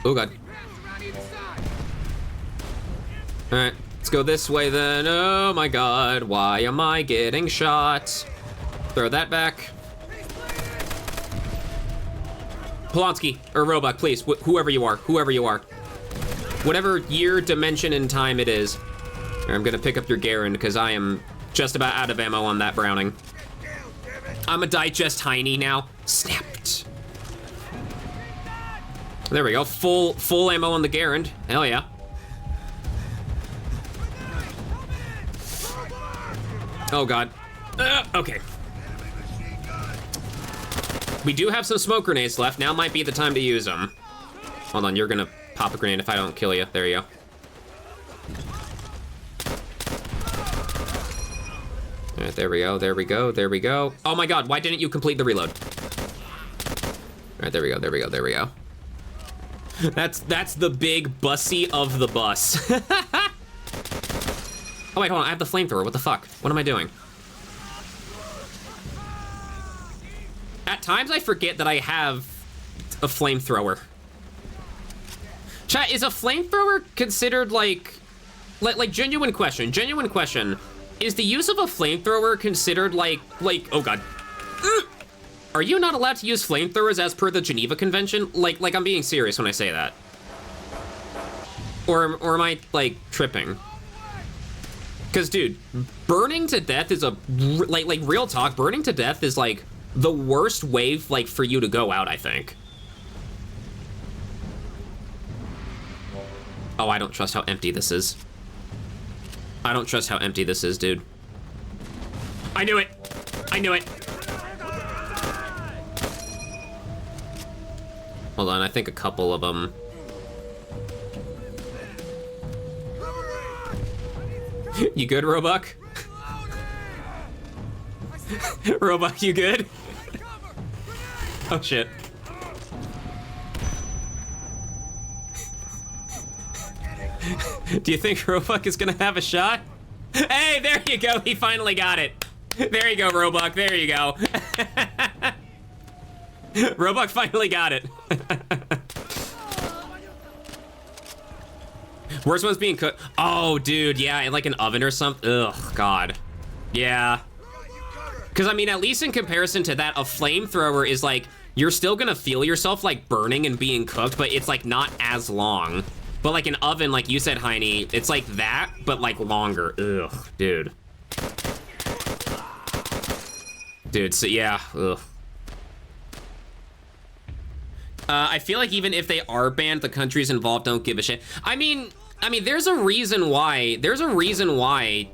Oh god. All right, let's go this way then. Oh my god, why am I getting shot? Throw that back. Polanski, or Roebuck, please, whoever you are. Whatever year, dimension, and time it is. I'm gonna pick up your Garen, because I am just about out of ammo on that Browning. I'm a digest Heine now. Snapped. There we go, full ammo on the Garen. Hell yeah. Oh god. Okay. We do have some smoke grenades left. Now might be the time to use them. Hold on, you're gonna pop a grenade if I don't kill you. There you go. All right, there we go, there we go, there we go. Oh my god, why didn't you complete the reload? All right, there we go, there we go, there we go. That's the big bussy of the bus. Oh wait, hold on, I have the flamethrower, what the fuck? What am I doing? At times I forget that I have a flamethrower. Chat, is a flamethrower considered like genuine question, is the use of a flamethrower considered like, oh god. Are you not allowed to use flamethrowers as per the Geneva Convention? Like I'm being serious when I say that. Or am I like tripping? Cause dude, burning to death is like real talk, burning to death is like the worst way like for you to go out, I think. Oh, I don't trust how empty this is. I don't trust how empty this is, dude. I knew it. I knew it. Hold on, I think a couple of them. You good, Roebuck? Roebuck, you good? Oh shit. Do you think Roebuck is gonna have a shot? Hey, there you go, he finally got it. There you go, Roebuck. There you go. Roebuck finally got it. Worst one's being cooked. Oh, dude, yeah, in like an oven or something. Ugh, God. Yeah. Because, I mean, at least in comparison to that, a flamethrower is like, you're still gonna feel yourself like burning and being cooked, but it's like not as long. But like an oven, like you said, Heine, it's like that, but like longer. Ugh, dude. Dude, so yeah, ugh. I feel like even if they are banned, the countries involved don't give a shit. I mean, there's a reason why.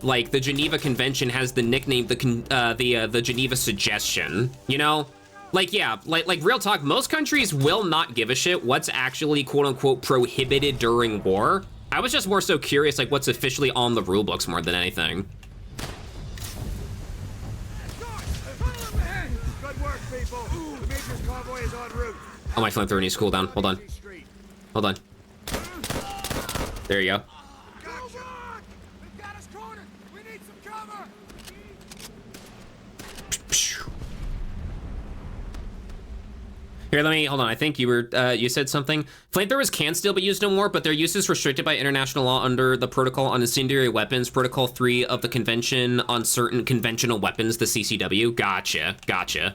Like the Geneva Convention has the nickname the Geneva Suggestion. You know, like yeah, like real talk. Most countries will not give a shit what's actually quote unquote prohibited during war. I was just more so curious, like what's officially on the rule books more than anything. Good work, people. The Major's convoy is en route. Oh, my flamethrower needs to cool down. Hold on. Hold on. There you go. They've got us cornered. We need some cover. Here, let me, hold on. I think you were, you said something. Flamethrowers can still be used no more, but their use is restricted by international law under the Protocol on Incendiary Weapons, Protocol 3 of the Convention on Certain Conventional Weapons, the CCW. Gotcha, gotcha.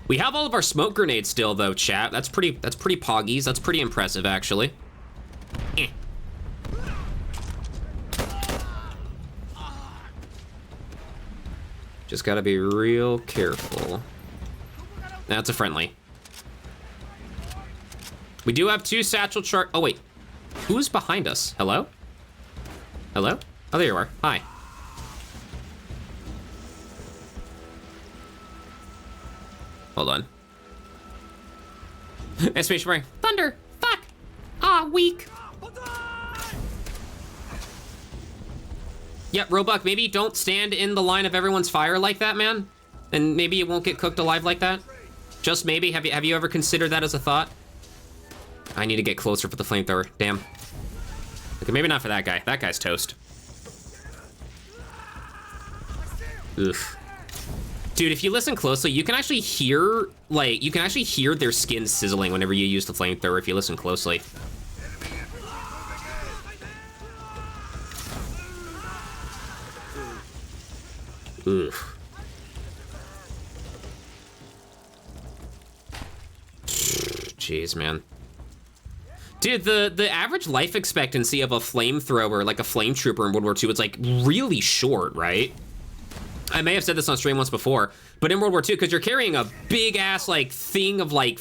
We have all of our smoke grenades still, though, chat. That's pretty poggies. That's pretty impressive, actually. Eh. Just gotta be real careful. That's a friendly. We do have 2 satchel chart. Oh, wait. Who's behind us? Hello? Hello? Oh, there you are. Hi. Hold on. Exclamation mark. Thunder! Fuck! Ah, weak! Yeah, Roebuck, maybe don't stand in the line of everyone's fire like that, man. And maybe you won't get cooked alive like that. Just maybe. Have you ever considered that as a thought? I need to get closer for the flamethrower. Damn. Okay, maybe not for that guy. That guy's toast. Oof. Dude, if you listen closely, you can actually hear, like, their skin sizzling whenever you use the flamethrower if you listen closely. Oof. Jeez, man. Dude, the average life expectancy of a flamethrower, like a flame trooper in World War II, is like really short, right? I may have said this on stream once before, but in World War II, because you're carrying a big ass like thing of like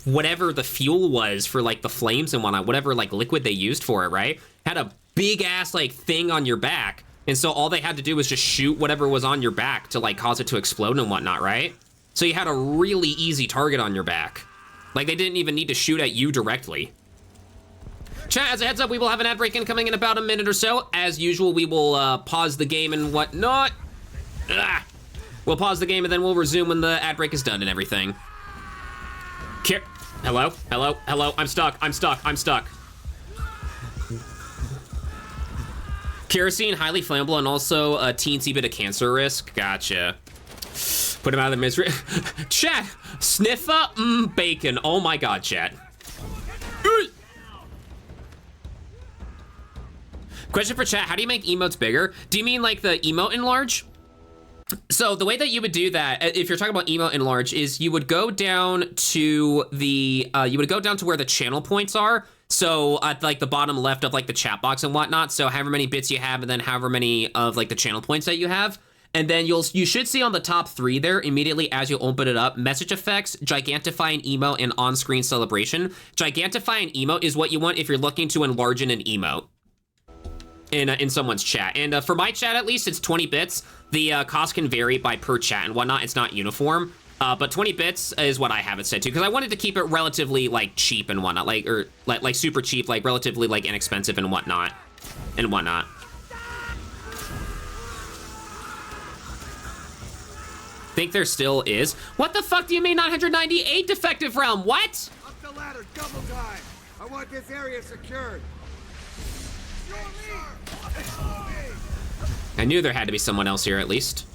whatever the fuel was for like the flames and whatnot, whatever like liquid they used for it, right? Had a big ass like thing on your back, and so all they had to do was just shoot whatever was on your back to like cause it to explode and whatnot, right? So you had a really easy target on your back. Like they didn't even need to shoot at you directly. Chat, as a heads up, we will have an ad break incoming in about a minute or so. As usual, we will pause the game and whatnot. We'll pause the game and then we'll resume when the ad break is done and everything. Hello? Hello? Hello? I'm stuck. I'm stuck. I'm stuck. Kerosene, highly flammable, and also a teensy bit of cancer risk. Gotcha. Put him out of the misery. Chat, sniffa, bacon. Oh my god, chat. Question for chat, how do you make emotes bigger? Do you mean like the emote enlarge? So the way that you would do that, if you're talking about emote enlarge, is you would go down to the, where the channel points are. So at like the bottom left of like the chat box and whatnot. So however many bits you have and then however many of like the channel points that you have. And then you should see on the top 3 there immediately as you open it up, message effects, gigantify an emote, and on-screen celebration. Gigantify an emote is what you want if you're looking to enlarge an emote in someone's chat. And for my chat, at least, it's 20 bits. The cost can vary by per chat and whatnot. It's not uniform, but 20 bits is what I have it set to because I wanted to keep it relatively like cheap and whatnot, like super cheap, like relatively like inexpensive and whatnot. Think there still is. What the fuck do you mean 998 defective realm? What? Up the ladder, double time. I want this area secured. I knew there had to be someone else here at least.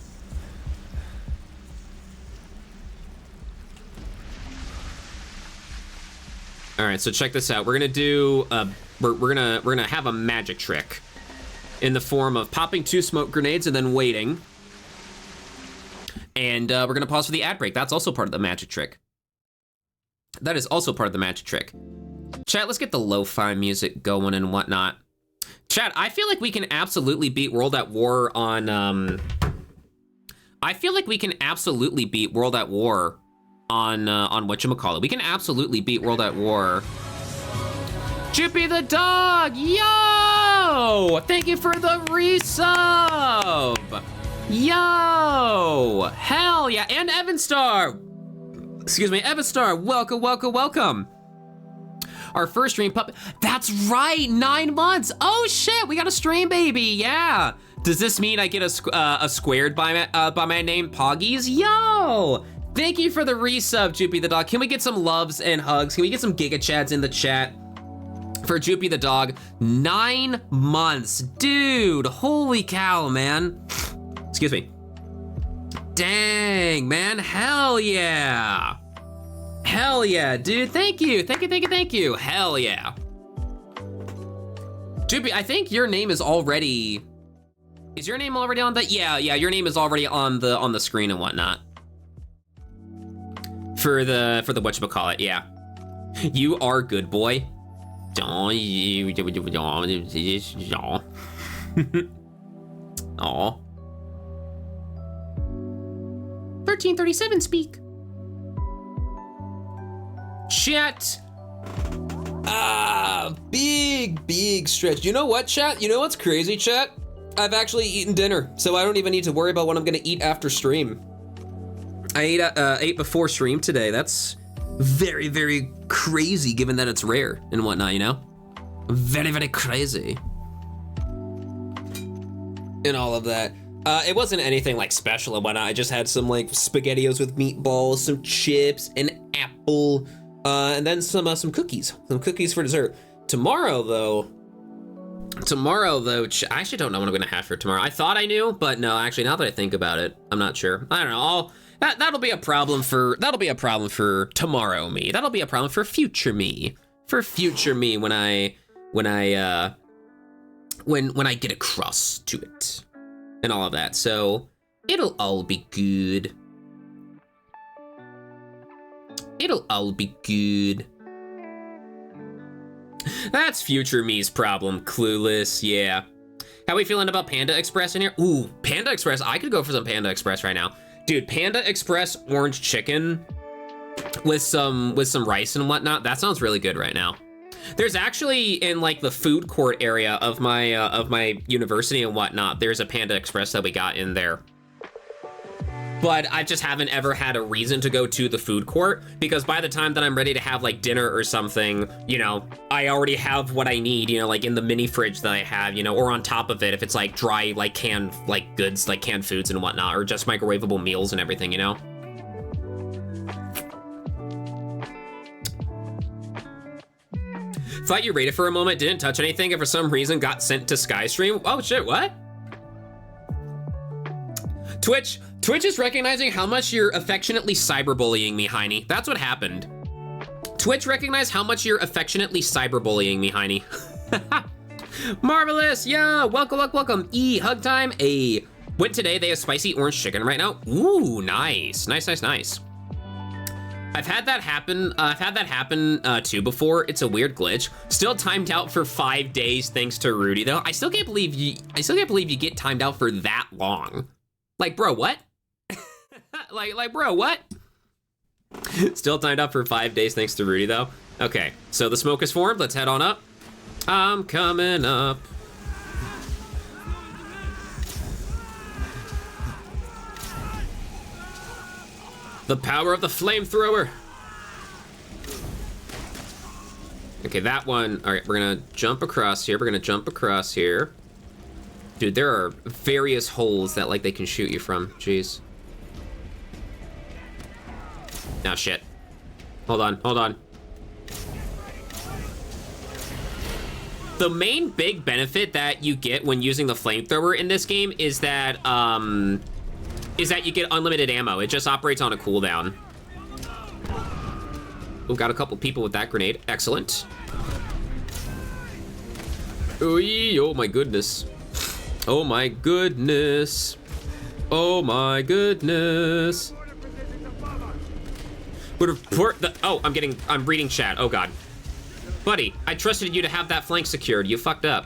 All right, so check this out. We're gonna do we're gonna have a magic trick in the form of popping 2 smoke grenades and then waiting. And we're gonna pause for the ad break. That's also part of the magic trick. That is also part of the magic trick. Chat, let's get the lo-fi music going and whatnot. Chat, I feel like we can absolutely beat World at War on I feel like we can absolutely beat World at War on whatchamacallit. We can absolutely beat World at War. Jippy the dog, yo! Thank you for the resub. Yo, hell yeah, and Evan Star. Excuse me, Evan Star, welcome, welcome, welcome. Our first stream pup, that's right, 9 months. Oh shit, we got a stream baby, yeah. Does this mean I get a squared by my name, Poggies? Yo, thank you for the resub, Joopy the dog. Can we get some loves and hugs? Can we get some Giga Chads in the chat for Joopy the dog? 9 months, dude, holy cow, man. Excuse me. Dang, man, hell yeah. Hell yeah, dude, thank you, thank you, thank you, thank you. Hell yeah. Joopy, I think your name is already, is your name already on the, yeah, your name is already on the screen and whatnot. For the whatchamacallit, yeah. You are good boy. Aw. 1337 speak. Chat. Big stretch. You know what, chat? You know what's crazy, chat? I've actually eaten dinner, so I don't even need to worry about what I'm gonna eat after stream. I ate before stream today. That's very, very crazy given that it's rare and whatnot, you know? Very, very crazy. And all of that. It wasn't anything like special and whatnot. I just had some like SpaghettiOs with meatballs, some chips, an apple, and then some cookies. Some cookies for dessert. Tomorrow though, I actually don't know what I'm gonna have for tomorrow. I thought I knew, but no, actually now that I think about it, I'm not sure. I don't know. That'll be a problem for tomorrow me. That'll be a problem for future me. For future me when I get across to it. And all of that, so it'll all be good. It'll all be good. That's future me's problem, clueless, yeah. How we feeling about Panda Express in here? Ooh, Panda Express, I could go for some Panda Express right now. Dude, Panda Express orange chicken with some rice and whatnot, that sounds really good right now. There's actually, in like the food court area of my university and whatnot, there's a Panda Express that we got in there. But I just haven't ever had a reason to go to the food court because by the time that I'm ready to have like dinner or something, you know, I already have what I need, you know, like in the mini fridge that I have, you know, or on top of it if it's like dry, like canned, like goods, like canned foods and whatnot, or just microwavable meals and everything, you know? Thought you rated for a moment, didn't touch anything, and for some reason got sent to Skystream. Oh shit, what? Twitch is recognizing how much you're affectionately cyberbullying me, Heine. That's what happened. Twitch recognized how much you're affectionately cyberbullying me, Heine. Marvelous, yeah, welcome. Hug time, Went today, they have spicy orange chicken right now. Ooh, nice. I've had that happen too before. It's a weird glitch. Still timed out for 5 days thanks to Rudy though. I still can't believe you get timed out for that long. Like, bro, what? like, bro, what? Still timed out for 5 days thanks to Rudy though. Okay, so the smoke is formed. Let's head on up. I'm coming up. The power of the flamethrower. Okay, that one. All right, we're gonna jump across here. Dude, there are various holes that like they can shoot you from. Jeez. Now shit. Hold on. The main big benefit that you get when using the flamethrower in this game is that you get unlimited ammo. It just operates on a cooldown. We've got a couple people with that grenade. Excellent. Oy, oh my goodness. Oh my goodness. Oh my goodness. Oh, I'm reading chat. Oh god. Buddy, I trusted you to have that flank secured. You fucked up.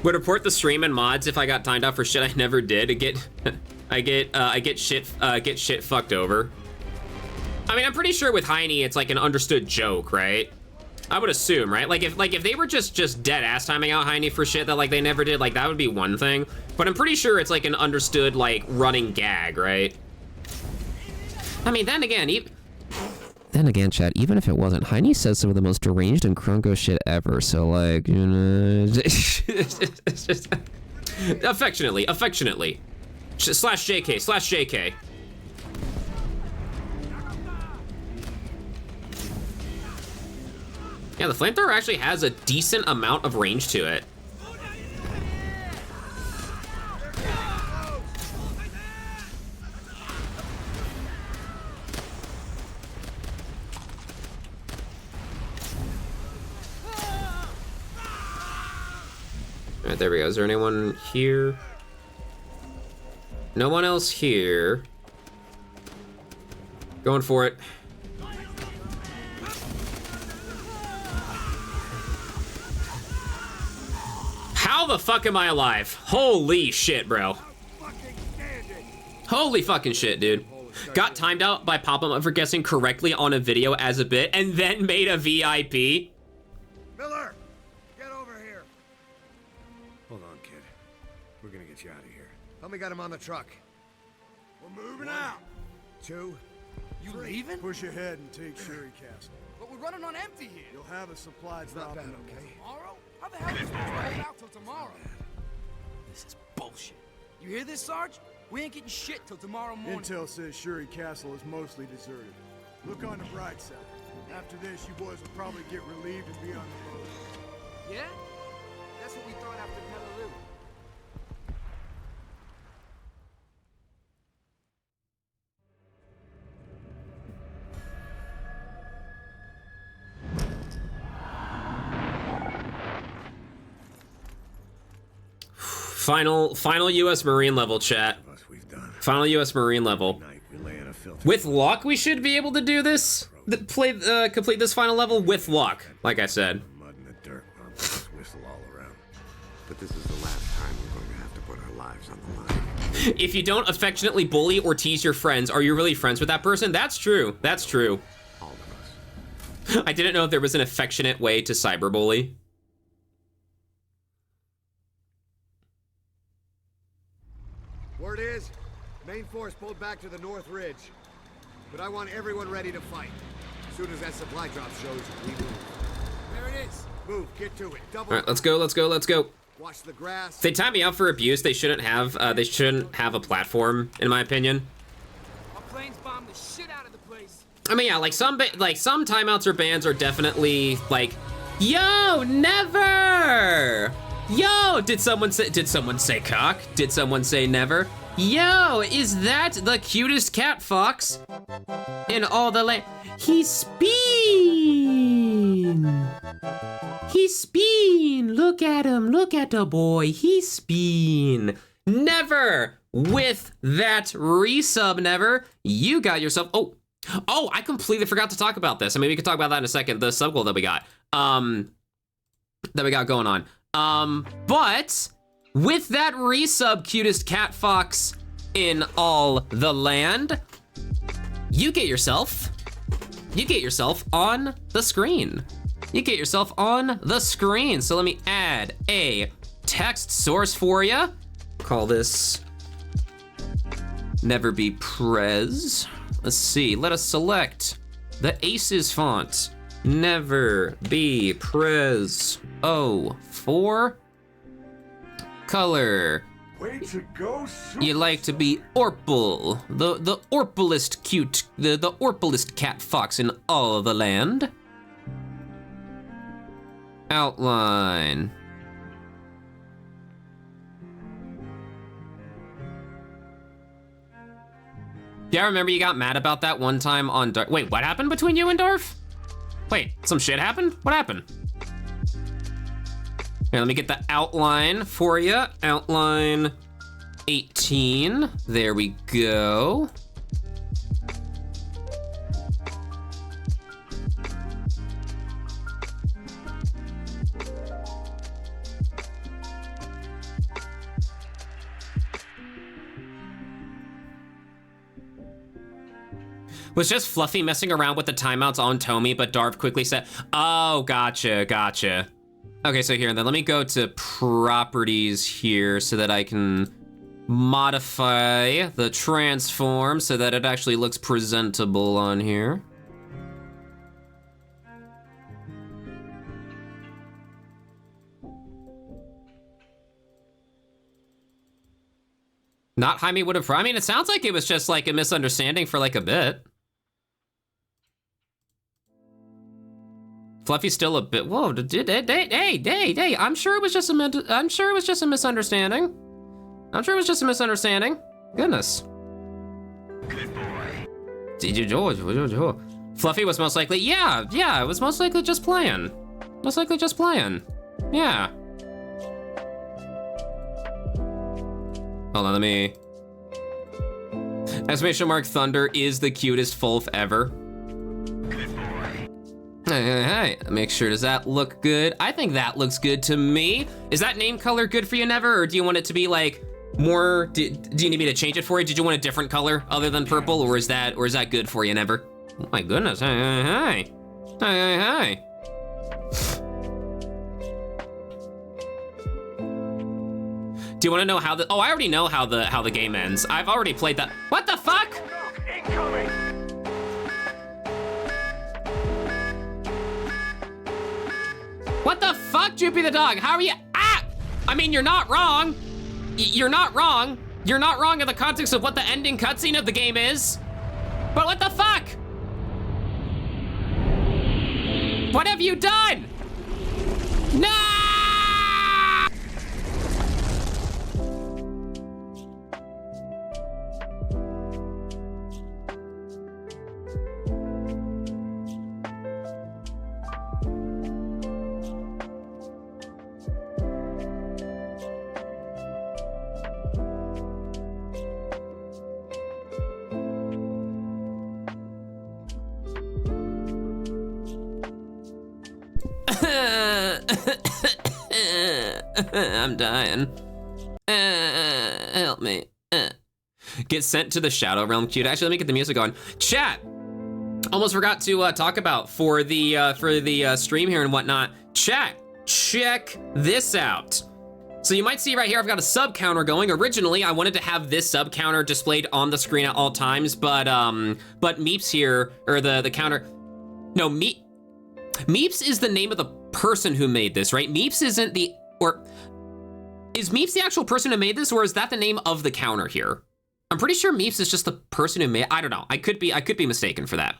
Would report the stream and mods if I got timed out for shit I never did. I get shit fucked over. I mean, I'm pretty sure with Heine, it's like an understood joke, right? I would assume, right? Like if they were just dead ass timing out Heine for shit that like they never did, like that would be one thing. But I'm pretty sure it's like an understood like running gag, right? I mean, then again, chat, even if it wasn't, Heine says some of the most deranged and crungo shit ever, so like, you know... just affectionately. /JK. Yeah, the flamethrower actually has a decent amount of range to it. All right, there we go. Is there anyone here? No one else here. Going for it. How the fuck am I alive? Holy shit, bro. Holy fucking shit, dude. Got timed out by Pop-Em for guessing correctly on a video as a bit and then made a VIP. Miller, get over here. Hold on, kid. We're gonna get you out of here. Help me get him on the truck. We're moving out. 2. You leaving? Push ahead and take Sherry Castle. But we're running on empty here. You'll have a supply Not drop bad, in the okay? Tomorrow? How the hell are we supposed to hold out till tomorrow? This is bullshit. You hear this, Sarge? We ain't getting shit till tomorrow morning. Intel says Sherry Castle is mostly deserted. Look on the bright side. After this, you boys will probably get relieved and be on the road. Yeah? That's what we thought after Petaloo. Final U.S. Marine level, chat. Final U.S. Marine level. With luck, we should be able to do this. Complete this final level with luck, like I said. Mud and the dirt, whistle all around. But this is the last time we're going to have to put our lives on the line. If you don't affectionately bully or tease your friends, are you really friends with that person? That's true. That's true. All of us. I didn't know if there was an affectionate way to cyberbully. Word is, main force pulled back to the North Ridge. But I want everyone ready to fight. As soon as that supply drop shows, we move. There it is. Move, get to it. Double. All right, let's go. Watch the grass. If they tie me out for abuse, they shouldn't have a platform, in my opinion. Our planes bombed the shit out of the place. I mean, yeah, like some timeouts or bans are definitely like, yo, never. Yo, did someone say cock? Did someone say never? Yo, is that the cutest cat fox in all the land? He's speen. He's speen. Look at him. Look at the boy. He's speen. Never. With that resub, never. You got yourself. Oh, I completely forgot to talk about this. I mean, we can talk about that in a second. The sub goal that we got. That we got going on. But with that resub, cutest cat fox in all the land, you get yourself on the screen. You get yourself on the screen. So let me add a text source for you. Call this Never Be Prez. Let's see, let us select the Aces font. Never Be Prez 04. Color. Way to go, You like to be Orpal, the Orpalist cute, the Orpalist cat fox in all the land. Outline. Yeah, I remember you got mad about that one time on Darf. Wait, what happened between you and Darf? Wait, some shit happened? What happened? Here, let me get the outline for you. Outline 18. There we go. Was just Fluffy messing around with the timeouts on Tommy, but Darv quickly said, oh, gotcha, gotcha. Okay, so here, and then let me go to properties here so that I can modify the transform so that it actually looks presentable on here. Not Jaime would have, I mean, it sounds like it was just like a misunderstanding for like a bit. Fluffy's still a bit, whoa, hey, I'm sure it was just a misunderstanding. I'm sure it was just a misunderstanding. Goodness. Good boy. Fluffy was most likely, yeah, it was most likely just playing. Most likely just playing, yeah. Hold on, let me. Exclamation mark Thunder is the cutest Fulf ever. Good boy. Hey, make sure, does that look good? I think that looks good to me. Is that name color good for you, Never? Or do you want it to be like more, do you need me to change it for you? Did you want a different color other than purple, or is that good for you, Never? Oh my goodness, hey. Do you want to know how the? Oh, I already know how the game ends. I've already played that. What the fuck? Incoming. What the fuck, Droopy the dog? How are you? Ah! I mean, you're not wrong. You're not wrong. You're not wrong in the context of what the ending cutscene of the game is. But what the fuck? What have you done? No! I'm dying. Help me. Get sent to the Shadow Realm queue. Actually, let me get the music going. Chat. Almost forgot to talk about for the stream here and whatnot. Chat, check this out. So you might see right here, I've got a sub counter going. Originally, I wanted to have this sub counter displayed on the screen at all times, but Meeps here, or the counter, no, Meeps is the name of the person who made this, right? Meeps isn't the, or is Meeps the actual person who made this, or is that the name of the counter here? I'm pretty sure Meeps is just the person who made, I don't know. I could be mistaken for that.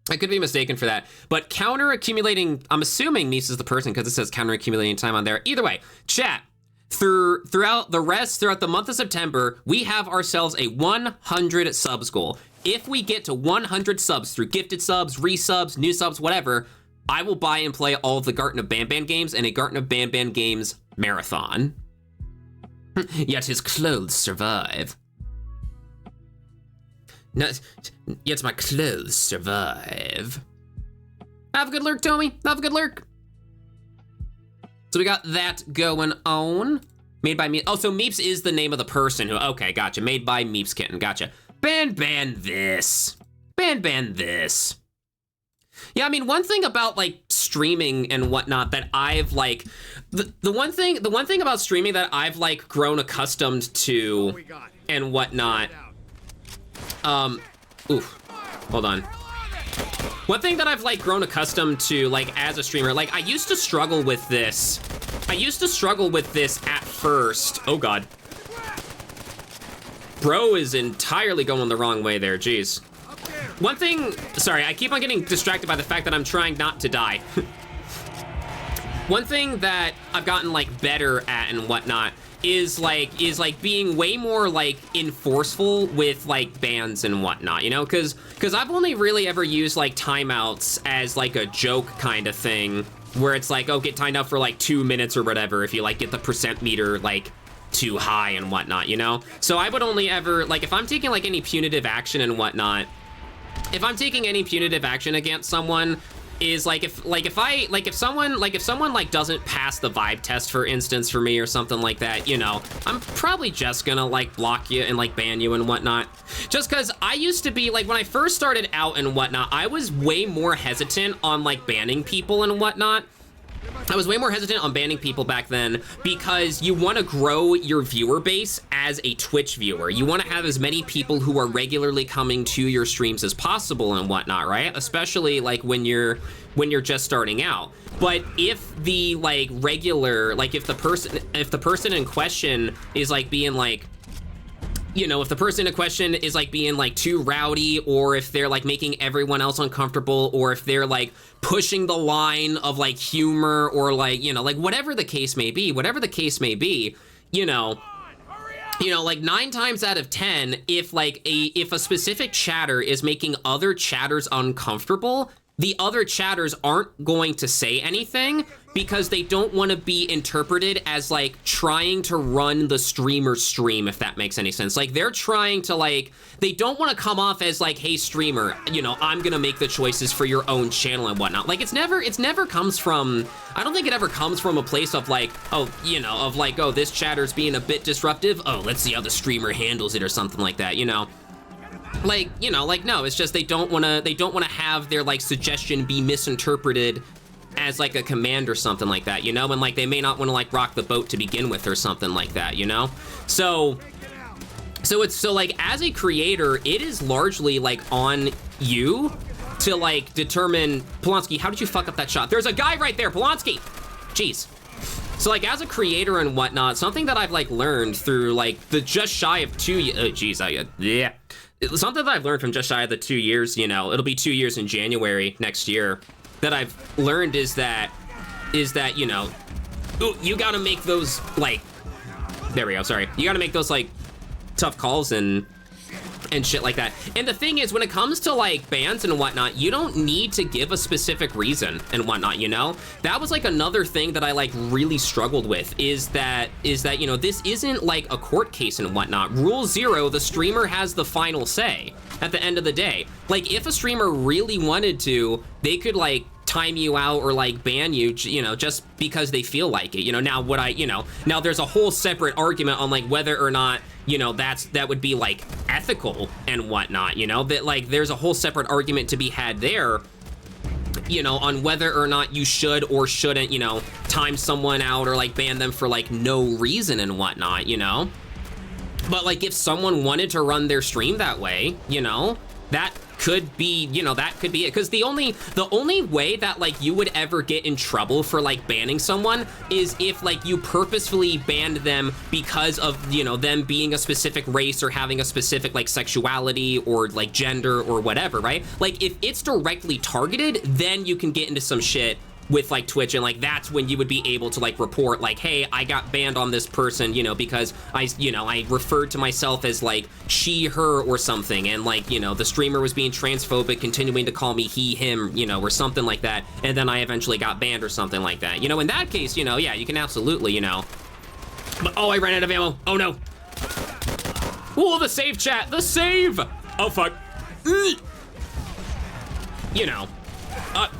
I could be mistaken for that. But counter accumulating, I'm assuming Meeps is the person because it says counter accumulating time on there. Either way, chat, throughout the month of September, we have ourselves a 100 subs goal. If we get to 100 subs through gifted subs, resubs, new subs, whatever, I will buy and play all of the Garten of Banban games and a Garten of Banban games marathon. Yet his clothes survive. No, yet my clothes survive. Have a good lurk, Tommy. Have a good lurk. So we got that going on. Made by Meeps. Oh, so Meeps is the name of the person who, okay, gotcha. Made by Meeps Kitten, gotcha. Ban this. Ban this. Yeah, I mean, one thing about like streaming and whatnot that I've like, the one thing about streaming that I've like grown accustomed to and whatnot. Hold on. One thing that I've like grown accustomed to like as a streamer, like I used to struggle with this. At first. Oh God. Bro is entirely going the wrong way there, jeez. One thing, sorry, I keep on getting distracted by the fact that I'm trying not to die. one thing that I've gotten like better at and whatnot is like being way more like enforceful with like bans and whatnot, you know, because I've only really ever used like timeouts as like a joke kind of thing, where it's like, oh, get timed out for like 2 minutes or whatever if you like get the percent meter like too high and whatnot, you know. So I would only ever, like, if I'm taking like any punitive action and whatnot, if I'm taking any punitive action against someone, is like if someone like doesn't pass the vibe test, for instance, for me or something like that, you know, I'm probably just gonna like block you and like ban you and whatnot. Just because I used to be like, when I first started out and whatnot, I was way more hesitant on like banning people and whatnot. I was way more hesitant on banning people back then because you want to grow your viewer base as a Twitch viewer. You want to have as many people who are regularly coming to your streams as possible and whatnot, right? Especially like when you're just starting out. But if the like regular, like if the person in question is like being like, you know, if the person in question is like being like too rowdy, or if they're like making everyone else uncomfortable, or if they're like pushing the line of like humor, or like, you know, like whatever the case may be, you know, like 9 times out of 10, if a specific chatter is making other chatters uncomfortable, the other chatters aren't going to say anything because they don't want to be interpreted as like trying to run the streamer's stream, if that makes any sense. Like they're trying to like, they don't want to come off as like, hey streamer, you know, I'm gonna make the choices for your own channel and whatnot. Like it never comes from, I don't think it ever comes from a place of like, oh, you know, of like, oh, this chatter's being a bit disruptive, oh, let's see how the streamer handles it or something like that, you know. Like, you know, like, no, it's just they don't want to have their like suggestion be misinterpreted as like a command or something like that, you know, and like they may not want to like rock the boat to begin with or something like that, you know. So like as a creator, it is largely like on you to like determine, Polanski, how did you fuck up that shot? There's a guy right there, Polanski. Jeez. So like as a creator and whatnot, something that I've like learned through like the just shy of 2 years, something that I've learned from just shy of the 2 years, you know, it'll be 2 years in January next year, that I've learned is that, you know, you gotta make those like, there we go, sorry. You gotta make those like tough calls and shit like that. And the thing is, when it comes to like bans and whatnot, you don't need to give a specific reason and whatnot, you know? That was like another thing that I like really struggled with, is that, you know, this isn't like a court case and whatnot. Rule 0, the streamer has the final say at the end of the day. Like if a streamer really wanted to, they could like time you out or like ban you, you know, just because they feel like it, you know. Now what now there's a whole separate argument on like whether or not, you know, that would be like ethical and whatnot, you know, that like there's a whole separate argument to be had there, you know, on whether or not you should or shouldn't, you know, time someone out or like ban them for like no reason and whatnot, you know. But like if someone wanted to run their stream that way, you know, that could be, you know, that could be it. Because the only way that like you would ever get in trouble for like banning someone is if like you purposefully banned them because of, you know, them being a specific race or having a specific like sexuality or like gender or whatever, right? Like if it's directly targeted, then you can get into some shit with like Twitch, and like that's when you would be able to like report like, hey, I got banned on this person, you know, because I referred to myself as like she, her, or something, and like, you know, the streamer was being transphobic, continuing to call me he, him, you know, or something like that, and then I eventually got banned or something like that, you know. In that case, you know, yeah, you can absolutely, you know. But oh, I ran out of ammo. Oh no. Oh, the save, chat, the save. Oh fuck. You know.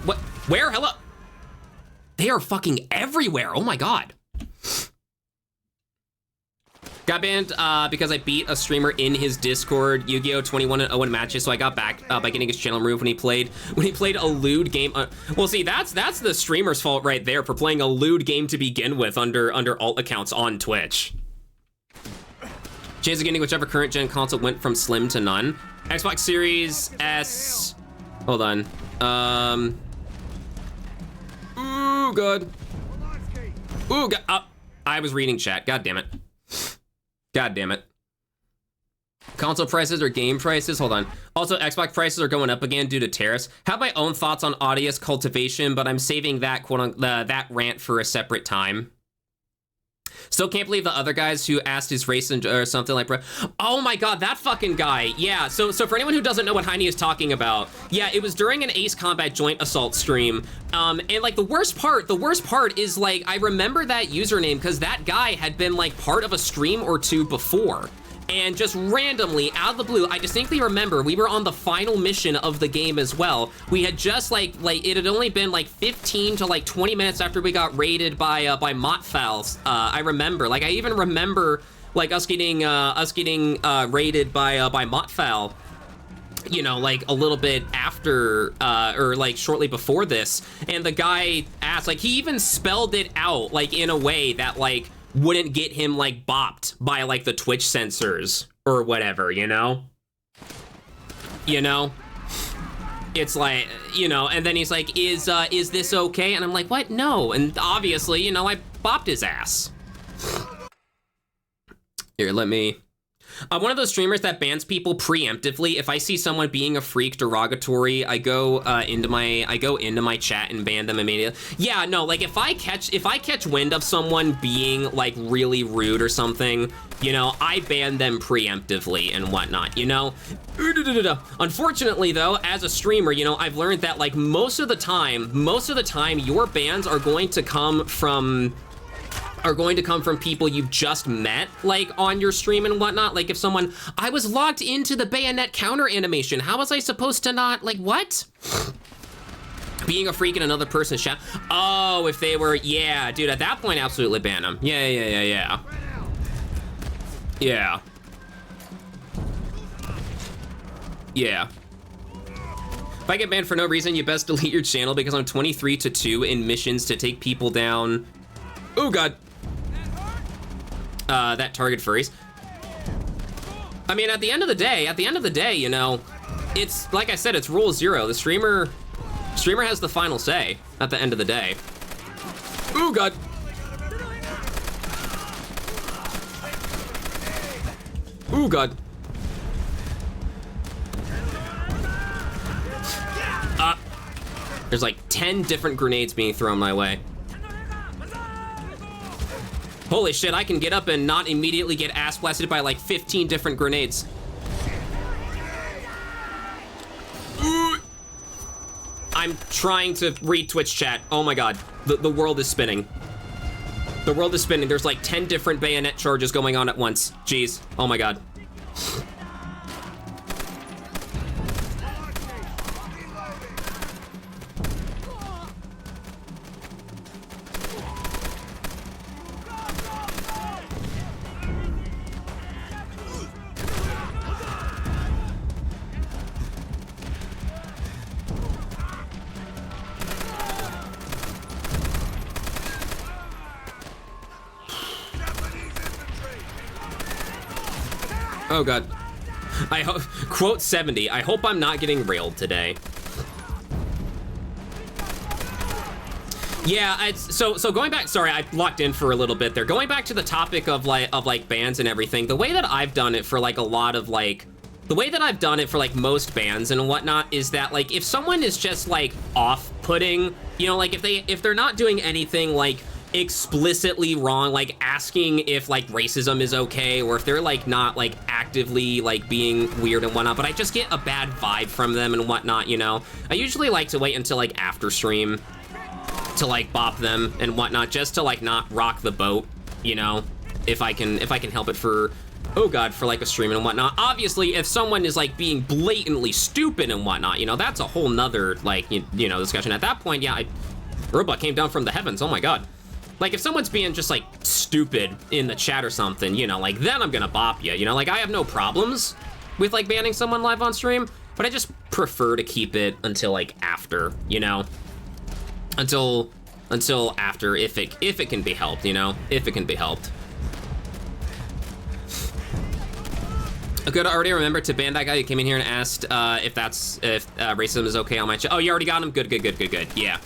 What? Where? Hello. They are fucking everywhere. Oh my god. Got banned because I beat a streamer in his Discord, Yu-Gi-Oh! 21-0 in matches, so I got back by getting his channel removed when he played a lewd game. Well, see, that's the streamer's fault right there for playing a lewd game to begin with under alt accounts on Twitch. Chance of getting whichever current gen console went from slim to none. Xbox Series S. Hold on. Ooh, good. Ooh, God. I was reading chat. God damn it. God damn it. Console prices or game prices? Hold on. Also, Xbox prices are going up again due to tariffs. Have my own thoughts on audience cultivation, but I'm saving that that rant for a separate time. Still can't believe the other guys who asked his race or something like, oh my god, that fucking guy. Yeah, so for anyone who doesn't know what Heine is talking about, yeah, it was during an Ace Combat Joint Assault stream. And like the worst part is like, I remember that username because that guy had been like part of a stream or two before. And just randomly, out of the blue, I distinctly remember we were on the final mission of the game as well. We had just like it had only been like 15 to like 20 minutes after we got raided by Motfals. I remember, like I even remember like us getting raided by Motfal. You know, like a little bit after, or like shortly before this. And the guy asked, like he even spelled it out like in a way that like wouldn't get him like bopped by like the Twitch censors or whatever, you know? You know? It's like, you know, and then he's like, is this okay? And I'm like, what? No. And obviously, you know, I bopped his ass. Here, let me... I'm one of those streamers that bans people preemptively. If I see someone being a freak derogatory, I go into my chat and ban them immediately. Yeah, no, like if I catch wind of someone being like really rude or something, you know, I ban them preemptively and whatnot, you know? Unfortunately though, as a streamer, you know, I've learned that like most of the time your bans are going to come from people you've just met, like on your stream and whatnot. Like if someone, I was logged into the bayonet counter animation. How was I supposed to not, like what? Being a freak in another person's chat. Oh, if they were, yeah, dude, at that point, absolutely ban them. Yeah. Yeah. If I get banned for no reason, you best delete your channel because I'm 23-2 in missions to take people down. Oh God. That target furries. I mean, at the end of the day, you know, it's like I said, it's rule 0. The streamer has the final say at the end of the day. Oh God. Oh God. There's like 10 different grenades being thrown my way. Holy shit, I can get up and not immediately get ass blasted by like 15 different grenades. Ooh. I'm trying to read Twitch chat. Oh my God, the world is spinning. The world is spinning. There's like 10 different bayonet charges going on at once. Jeez, oh my God. Oh God. I hope, quote 70, I hope I'm not getting railed today. Yeah, so going back, sorry, I locked in for a little bit there. Going back to the topic of like bans and everything, the way that I've done it for like a lot of like, the way that I've done it for like most bans and whatnot is that like if someone is just like off-putting, you know, like if they're not doing anything like explicitly wrong, like asking if like racism is okay, or if they're like not like actively like being weird and whatnot, but I just get a bad vibe from them and whatnot, you know, I usually like to wait until like after stream to like bop them and whatnot, just to like not rock the boat, you know, if I can help it for, oh God, for like a stream and whatnot. Obviously, if someone is like being blatantly stupid and whatnot, you know, that's a whole nother like, you know, discussion. At that point, yeah, robot came down from the heavens, oh my God. Like if someone's being just like stupid in the chat or something, you know, like then I'm gonna bop you, you know, like I have no problems with like banning someone live on stream, but I just prefer to keep it until like after, you know, until after if it can be helped, you know, if it can be helped. Good, I already remember to ban that guy who came in here and asked if racism is okay on my channel. Oh, you already got him? Good, yeah.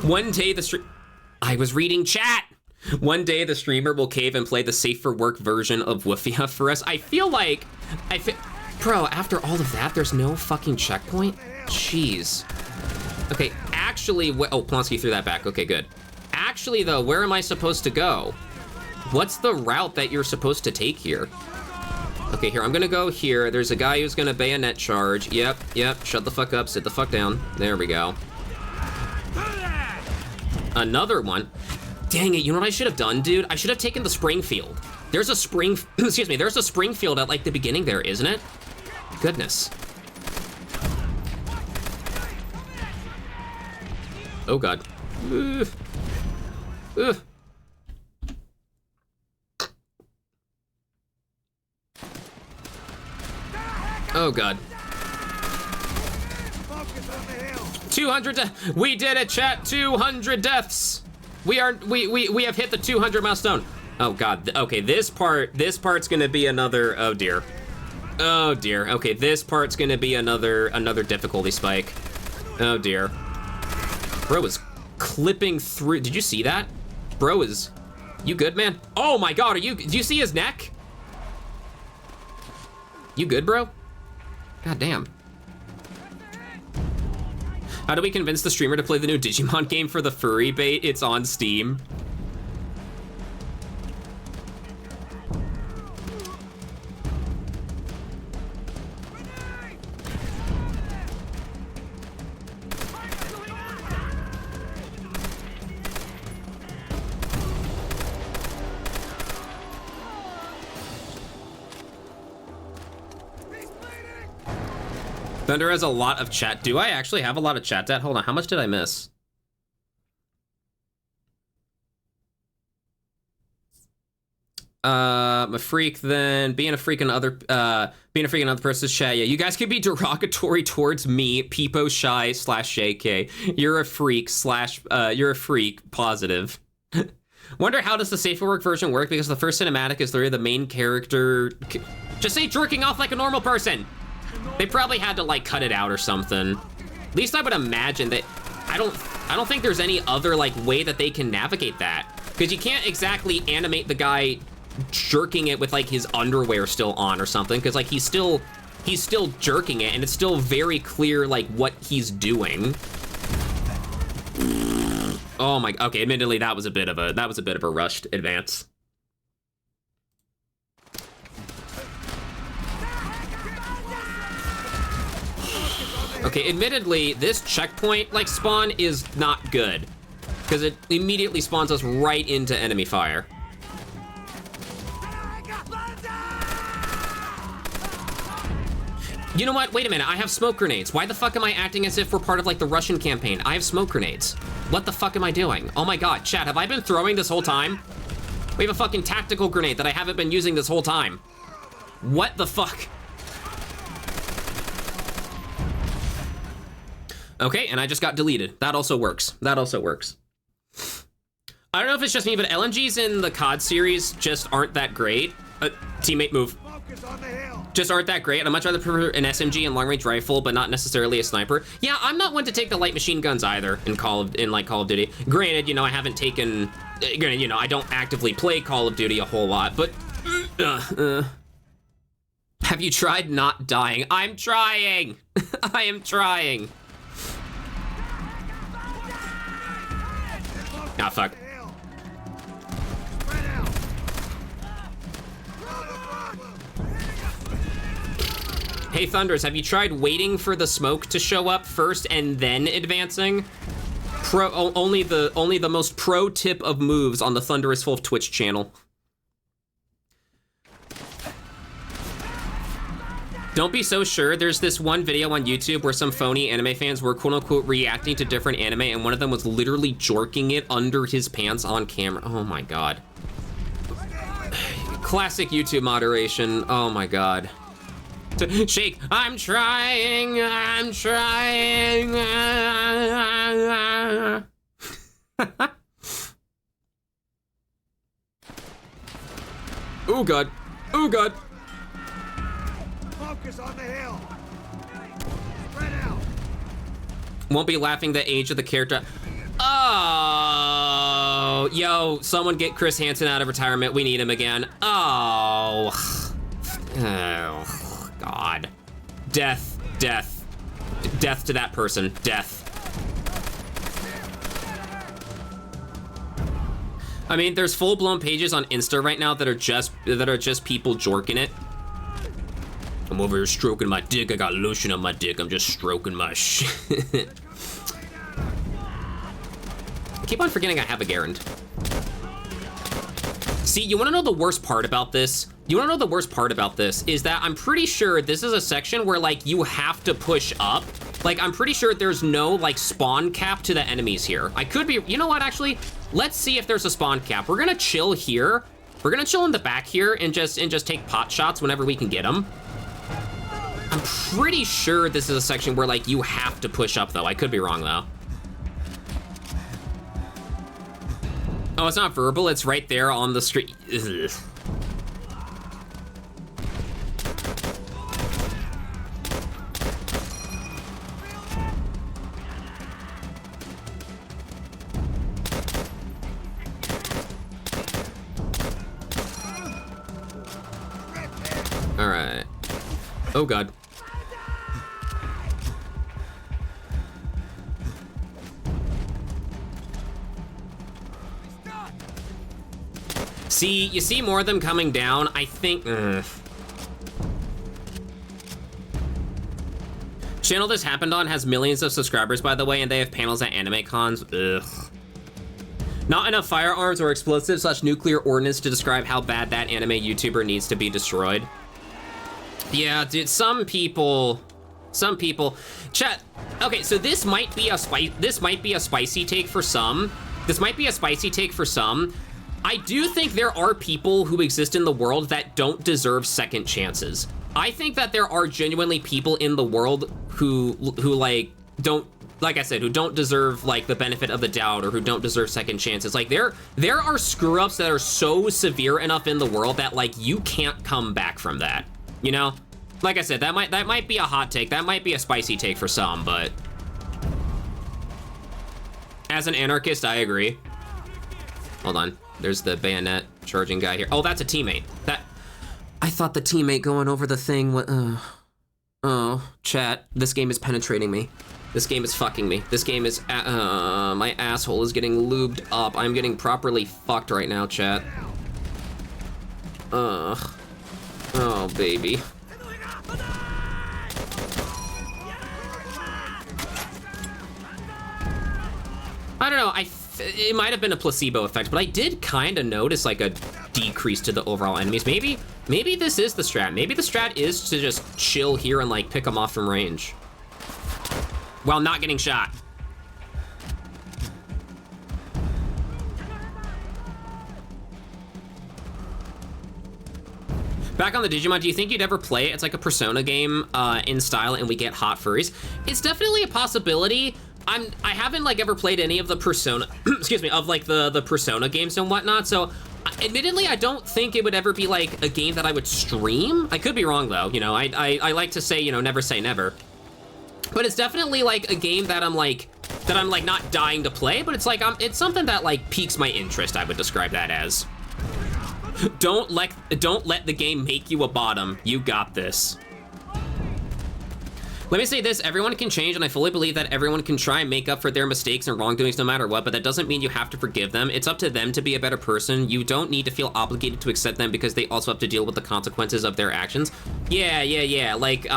One day the stream, I was reading chat. One day the streamer will cave and play the safe for work version of Woofia for us. I feel like, bro, after all of that, there's no fucking checkpoint? Jeez. Okay, actually, oh, Plonsky threw that back. Okay, good. Actually, though, where am I supposed to go? What's the route that you're supposed to take here? Okay, here, I'm gonna go here. There's a guy who's gonna bayonet charge. Yep, shut the fuck up, sit the fuck down. There we go. Another one. Dang it, you know what I should have done, dude? I should have taken the Springfield. There's a excuse me, there's a Springfield at like the beginning there, isn't it? Goodness. Oh God. Ugh. Ugh. Oh God. 200, we did it, chat, 200 deaths. We have hit the 200 milestone. Oh God, okay, this part's gonna be another, oh dear. Oh dear, okay, this part's gonna be another difficulty spike. Oh dear. Bro is clipping through, did you see that? Bro is, you good, man? Oh my God, do you see his neck? You good, bro? God damn. How do we convince the streamer to play the new Digimon game for the furry bait? It's on Steam. Thunder has a lot of chat. Do I actually have a lot of chat, Dad? Hold on, how much did I miss? I'm a freak then. Being a freak in other person's chat. Yeah, you guys could be derogatory towards me, Peepo Shy / JK. You're a freak positive. Wonder how does the safe for work version work, because the first cinematic is literally the main character. Just say jerking off like a normal person. They probably had to like cut it out or something. At least I would imagine that. I don't think there's any other like way that they can navigate that, because you can't exactly animate the guy jerking it with like his underwear still on or something, because like he's still jerking it and it's still very clear like what he's doing. Oh my, okay, admittedly that was a bit of a rushed advance. Okay, admittedly, this checkpoint, like, spawn is not good, because it immediately spawns us right into enemy fire. You know what? Wait a minute, I have smoke grenades. Why the fuck am I acting as if we're part of, like, the Russian campaign? I have smoke grenades. What the fuck am I doing? Oh my God, chat, have I been throwing this whole time? We have a fucking tactical grenade that I haven't been using this whole time. What the fuck? Okay, and I just got deleted. That also works. I don't know if it's just me, but LMGs in the COD series just aren't that great. Teammate move. Just aren't that great. I'd much rather prefer an SMG and long-range rifle, but not necessarily a sniper. Yeah, I'm not one to take the light machine guns either in Call of Duty. Granted, you know, I haven't taken. Granted, you know, I don't actively play Call of Duty a whole lot, but. Have you tried not dying? I'm trying. I am trying. Ah, fuck. Hey, Thunders, have you tried waiting for the smoke to show up first and then advancing? Only the most pro tip of moves on the Thunderous Wolf Twitch channel. Don't be so sure. There's this one video on YouTube where some phony anime fans were quote-unquote reacting to different anime, and one of them was literally jorking it under his pants on camera. Oh my God. Classic YouTube moderation. Oh my God. Shake. I'm trying. Oh God. Oh God. Focus on the hill. Spread out. Won't be laughing the age of the character. Oh. Yo, someone get Chris Hansen out of retirement. We need him again. Oh. Oh, God. Death, death. Death to that person, death. I mean, there's full-blown pages on Insta right now that are just people jorking it. I'm over here stroking my dick. I got lotion on my dick. I'm just stroking my shit. I keep on forgetting I have a Garand. See, you wanna know the worst part about this? You wanna know the worst part about this is that I'm pretty sure this is a section where like you have to push up. Like, I'm pretty sure there's no like spawn cap to the enemies here. I could be, you know what, actually? Let's see if there's a spawn cap. We're gonna chill here. We're gonna chill in the back here and just take pot shots whenever we can get them. I'm pretty sure this is a section where like you have to push up though. I could be wrong though. Oh, it's not verbal, it's right there on the street. Ugh. All right. Oh God. See, you see more of them coming down. I think. Channel this happened on has millions of subscribers, by the way, and they have panels at anime cons. Ugh. Not enough firearms or explosives / nuclear ordnance to describe how bad that anime YouTuber needs to be destroyed. Yeah, dude, some people, chat. Okay, so this might be a spicy take for some. I do think there are people who exist in the world that don't deserve second chances. I think that there are genuinely people in the world who like don't, like I said, who don't deserve like the benefit of the doubt or who don't deserve second chances. Like there are screw ups that are so severe enough in the world that like you can't come back from that. You know, like I said, that might be a hot take. That might be a spicy take for some, but as an anarchist, I agree. Hold on. There's the bayonet charging guy here. Oh, that's a teammate. I thought the teammate going over the thing was, oh, chat. This game is penetrating me. This game is fucking me. This game is, my asshole is getting lubed up. I'm getting properly fucked right now, chat. Oh, baby. I don't know, it might have been a placebo effect, but I did kind of notice like a decrease to the overall enemies. Maybe this is the strat. Maybe the strat is to just chill here and like pick them off from range while not getting shot. Back on the Digimon, do you think you'd ever play it? It's like a Persona game in style and we get hot furries. It's definitely a possibility. I haven't like ever played any of the Persona, excuse me, of like the Persona games and whatnot. So admittedly, I don't think it would ever be like a game that I would stream. I could be wrong though. You know, I like to say, you know, never say never. But it's definitely like a game that I'm like not dying to play, but it's like, it's something that like piques my interest. I would describe that as. Don't let the game make you a bottom. You got this. Let me say this, everyone can change, and I fully believe that everyone can try and make up for their mistakes and wrongdoings no matter what, but that doesn't mean you have to forgive them. It's up to them to be a better person. You don't need to feel obligated to accept them because they also have to deal with the consequences of their actions. Yeah, like,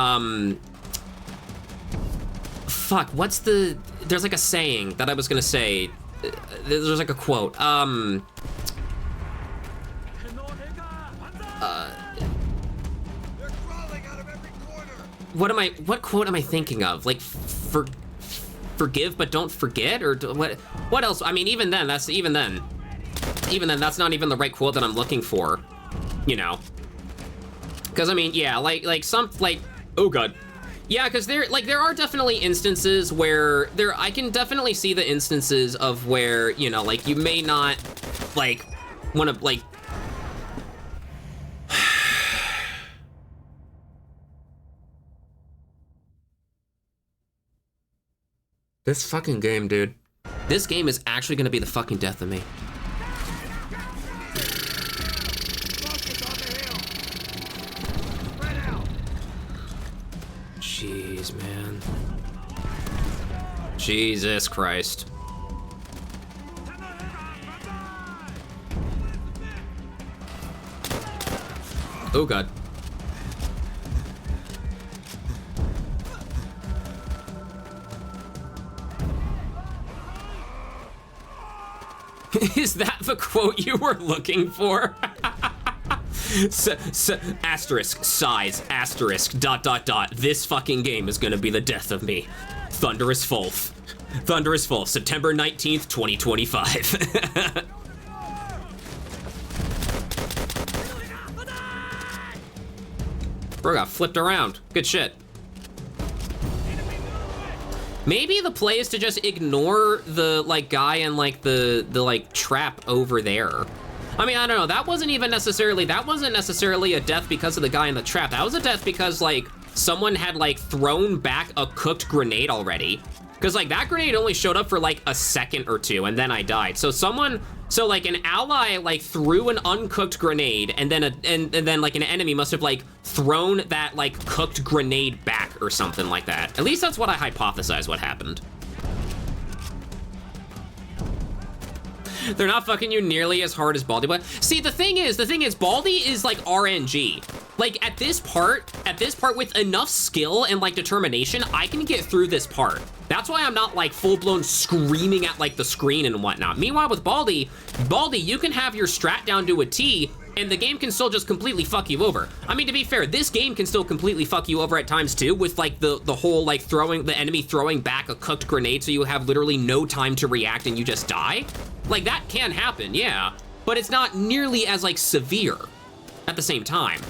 fuck, there's like a saying that I was gonna say. There's like a quote, what quote am I thinking of? Like, forgive but don't forget, or what else? I mean, even then, that's not even the right quote that I'm looking for, you know? Because I mean, yeah, oh God. Yeah, because there are definitely instances where I can definitely see the instances of where, you know, like you may not like want to like. This fucking game, dude. This game is actually gonna be the fucking death of me. Christ, man. Jesus Christ. Oh, God. Is that the quote you were looking for? Asterisk, size, asterisk, ... This fucking game is gonna be the death of me. Thunderous Fulf. Thunderous Fulf, September 19th, 2025. Bro got flipped around. Good shit. Maybe the play is to just ignore the like guy and like the like trap over there. I mean, I don't know. That wasn't necessarily a death because of the guy in the trap. That was a death because like someone had like thrown back a cooked grenade already. Because like that grenade only showed up for like a second or two and then I died. So like an ally like threw an uncooked grenade and then like an enemy must have like thrown that like cooked grenade back or something like that. At least that's what I hypothesize what happened. They're not fucking you nearly as hard as Baldy, but see, the thing is, Baldy is like RNG. Like at this part with enough skill and like determination, I can get through this part. That's why I'm not like full blown screaming at like the screen and whatnot. Meanwhile with Baldy, you can have your strat down to a T and the game can still just completely fuck you over. I mean, to be fair, this game can still completely fuck you over at times too with like the whole like the enemy throwing back a cooked grenade so you have literally no time to react and you just die. Like that can happen, yeah, but it's not nearly as like severe at the same time.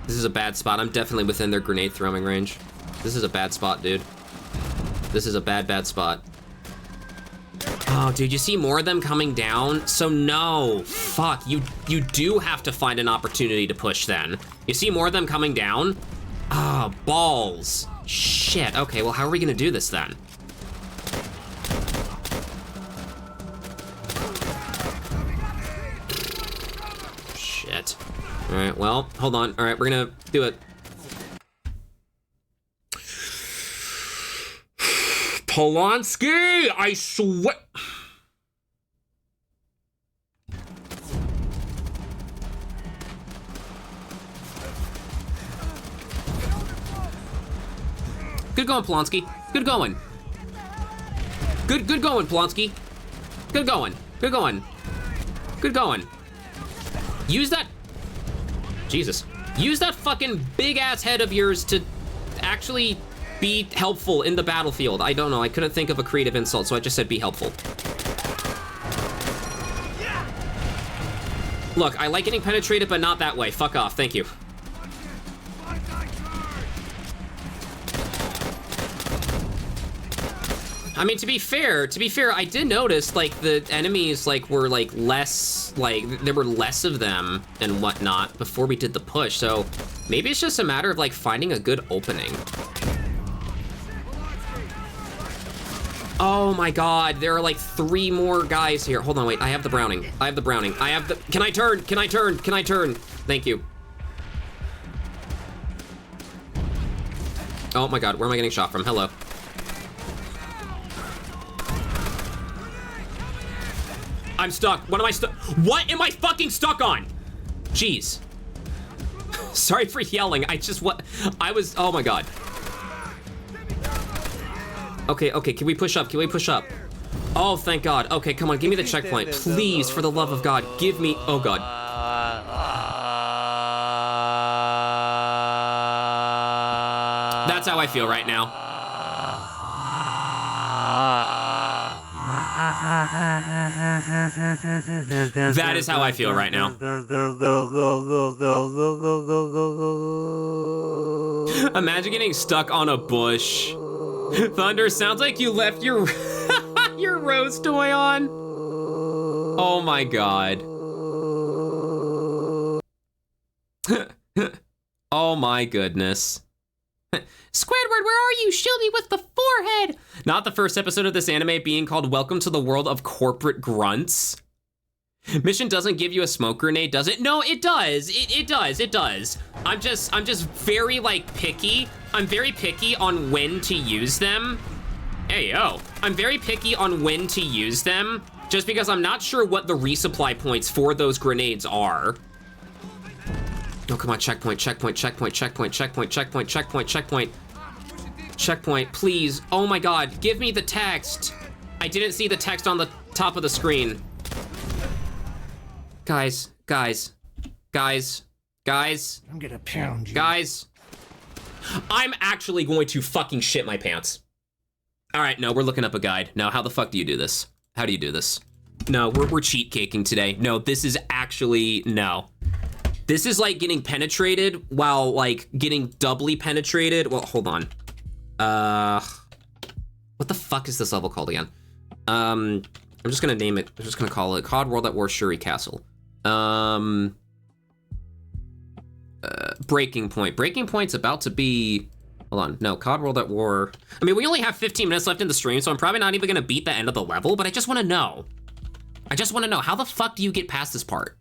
This is a bad spot. I'm definitely within their grenade throwing range. This is a bad spot, dude. This is a bad spot. Oh, dude, you see more of them coming down? So no, fuck, you do have to find an opportunity to push then. You see more of them coming down? Ah, balls. Shit, okay, well, how are we gonna do this then? Shit. All right, well, hold on. All right, we're gonna do it. Polanski, I swear. Good going, Polanski. Good going. Good going, Polanski. Good going. Good going. Good going. Use that. Jesus. Use that fucking big ass head of yours to actually be helpful in the battlefield. I don't know. I couldn't think of a creative insult, so I just said be helpful. Look, I like getting penetrated, but not that way. Fuck off. Thank you. I mean, to be fair, I did notice, like, the enemies, like, were, like, less, like, there were less of them and whatnot before we did the push, so maybe it's just a matter of, like, finding a good opening. Oh my god, there are, like, 3 more guys here. Hold on, wait, I have the Browning. Can I turn? Thank you. Oh my god, where am I getting shot from? Hello. I'm stuck. What am I stuck? What am I fucking stuck on? Jeez. Sorry for yelling. Oh my god. Okay, can we push up? Oh, thank god. Okay, come on, give me the checkpoint. Please, for the love of god, give me, oh god. That's how I feel right now. That is how I feel right now. Imagine getting stuck on a bush. Thunder, sounds like you left your your Rose toy on. Oh my god. Oh my goodness. Squidward, where are you? Shield me with the forehead! Not the first episode of this anime being called Welcome to the World of Corporate Grunts. Mission doesn't give you a smoke grenade, does it? No, it does. It does. I'm just very like picky. I'm very picky on when to use them. Hey, yo. I'm very picky on when to use them just because I'm not sure what the resupply points for those grenades are. Oh, come on, checkpoint, please. Oh my God, give me the text. I didn't see the text on the top of the screen. Guys. I'm gonna pound you. Guys. I'm actually going to fucking shit my pants. All right, no, we're looking up a guide. Now, how the fuck do you do this? How do you do this? No, we're cheat caking today. No, this is actually, no. This is like getting penetrated while like getting doubly penetrated. Well, hold on. What the fuck is this level called again? I'm just gonna name it. I'm just gonna call it COD World at War Shuri Castle. Breaking Point. Breaking Point's about to be, hold on, no, COD World at War. I mean, we only have 15 minutes left in the stream, so I'm probably not even gonna beat the end of the level, but I just wanna know. How the fuck do you get past this part?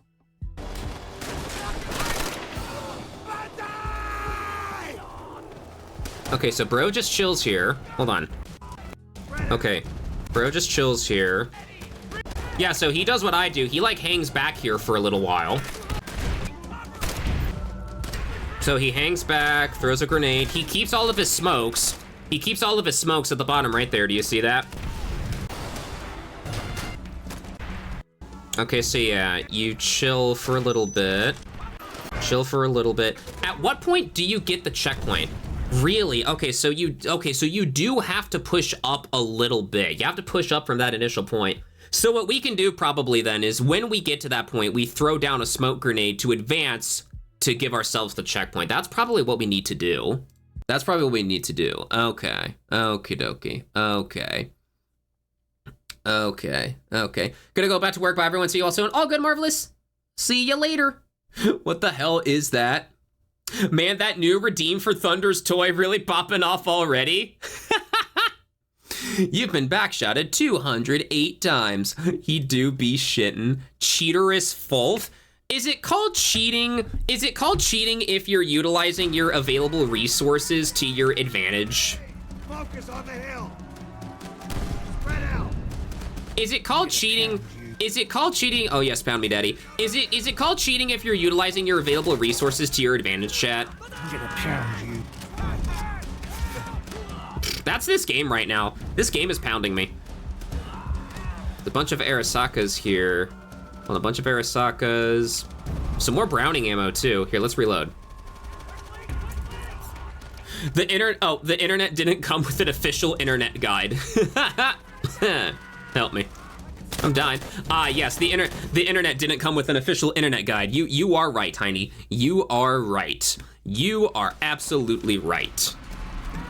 Okay, so bro just chills here. Hold on. Okay, bro just chills here. Yeah, so he does what I do. He like hangs back here for a little while. So he hangs back, throws a grenade. He keeps all of his smokes. He keeps all of his smokes at the bottom right there. Do you see that? Okay, so yeah, you chill for a little bit. Chill for a little bit. At what point do you get the checkpoint? Really? Okay, so you do have to push up a little bit. You have to push up from that initial point. So what we can do probably then is when we get to that point, we throw down a smoke grenade to advance to give ourselves the checkpoint. That's probably what we need to do. Okay. Okie dokie. Okay. Gonna go back to work. Bye, everyone. See you all soon. All good, marvelous. See you later. What the hell is that? Man, that new Redeem for Thunder's toy really popping off already? You've been backshotted 208 times. He do be shittin'. Cheaterous fault. Is it called cheating? Is it called cheating if you're utilizing your available resources to your advantage? Focus on the hill. Spread out. Is it called cheating? Is it called cheating? Oh yes, pound me, daddy. Is it called cheating if you're utilizing your available resources to your advantage, chat? I'm gonna pound you. That's this game right now. This game is pounding me. There's a bunch of Arasakas here. Well, a bunch of Arasakas. Some more Browning ammo too. Here, let's reload. The internet didn't come with an official internet guide. Help me. I'm dying. Ah, yes, the internet didn't come with an official internet guide. You are right, Tiny. You are right. You are absolutely right.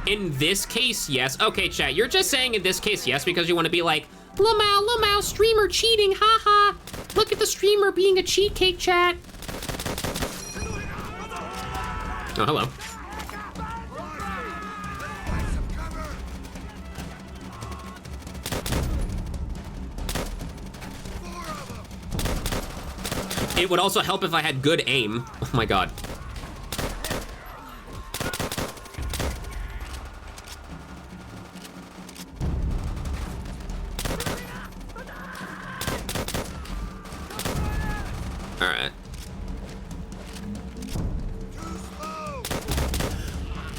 In this case, yes. Okay, chat, you're just saying in this case, yes, because you want to be like, Lumao, streamer cheating, haha. Look at the streamer being a cheat cake, chat. Oh, hello. It would also help if I had good aim. Oh my god. All right.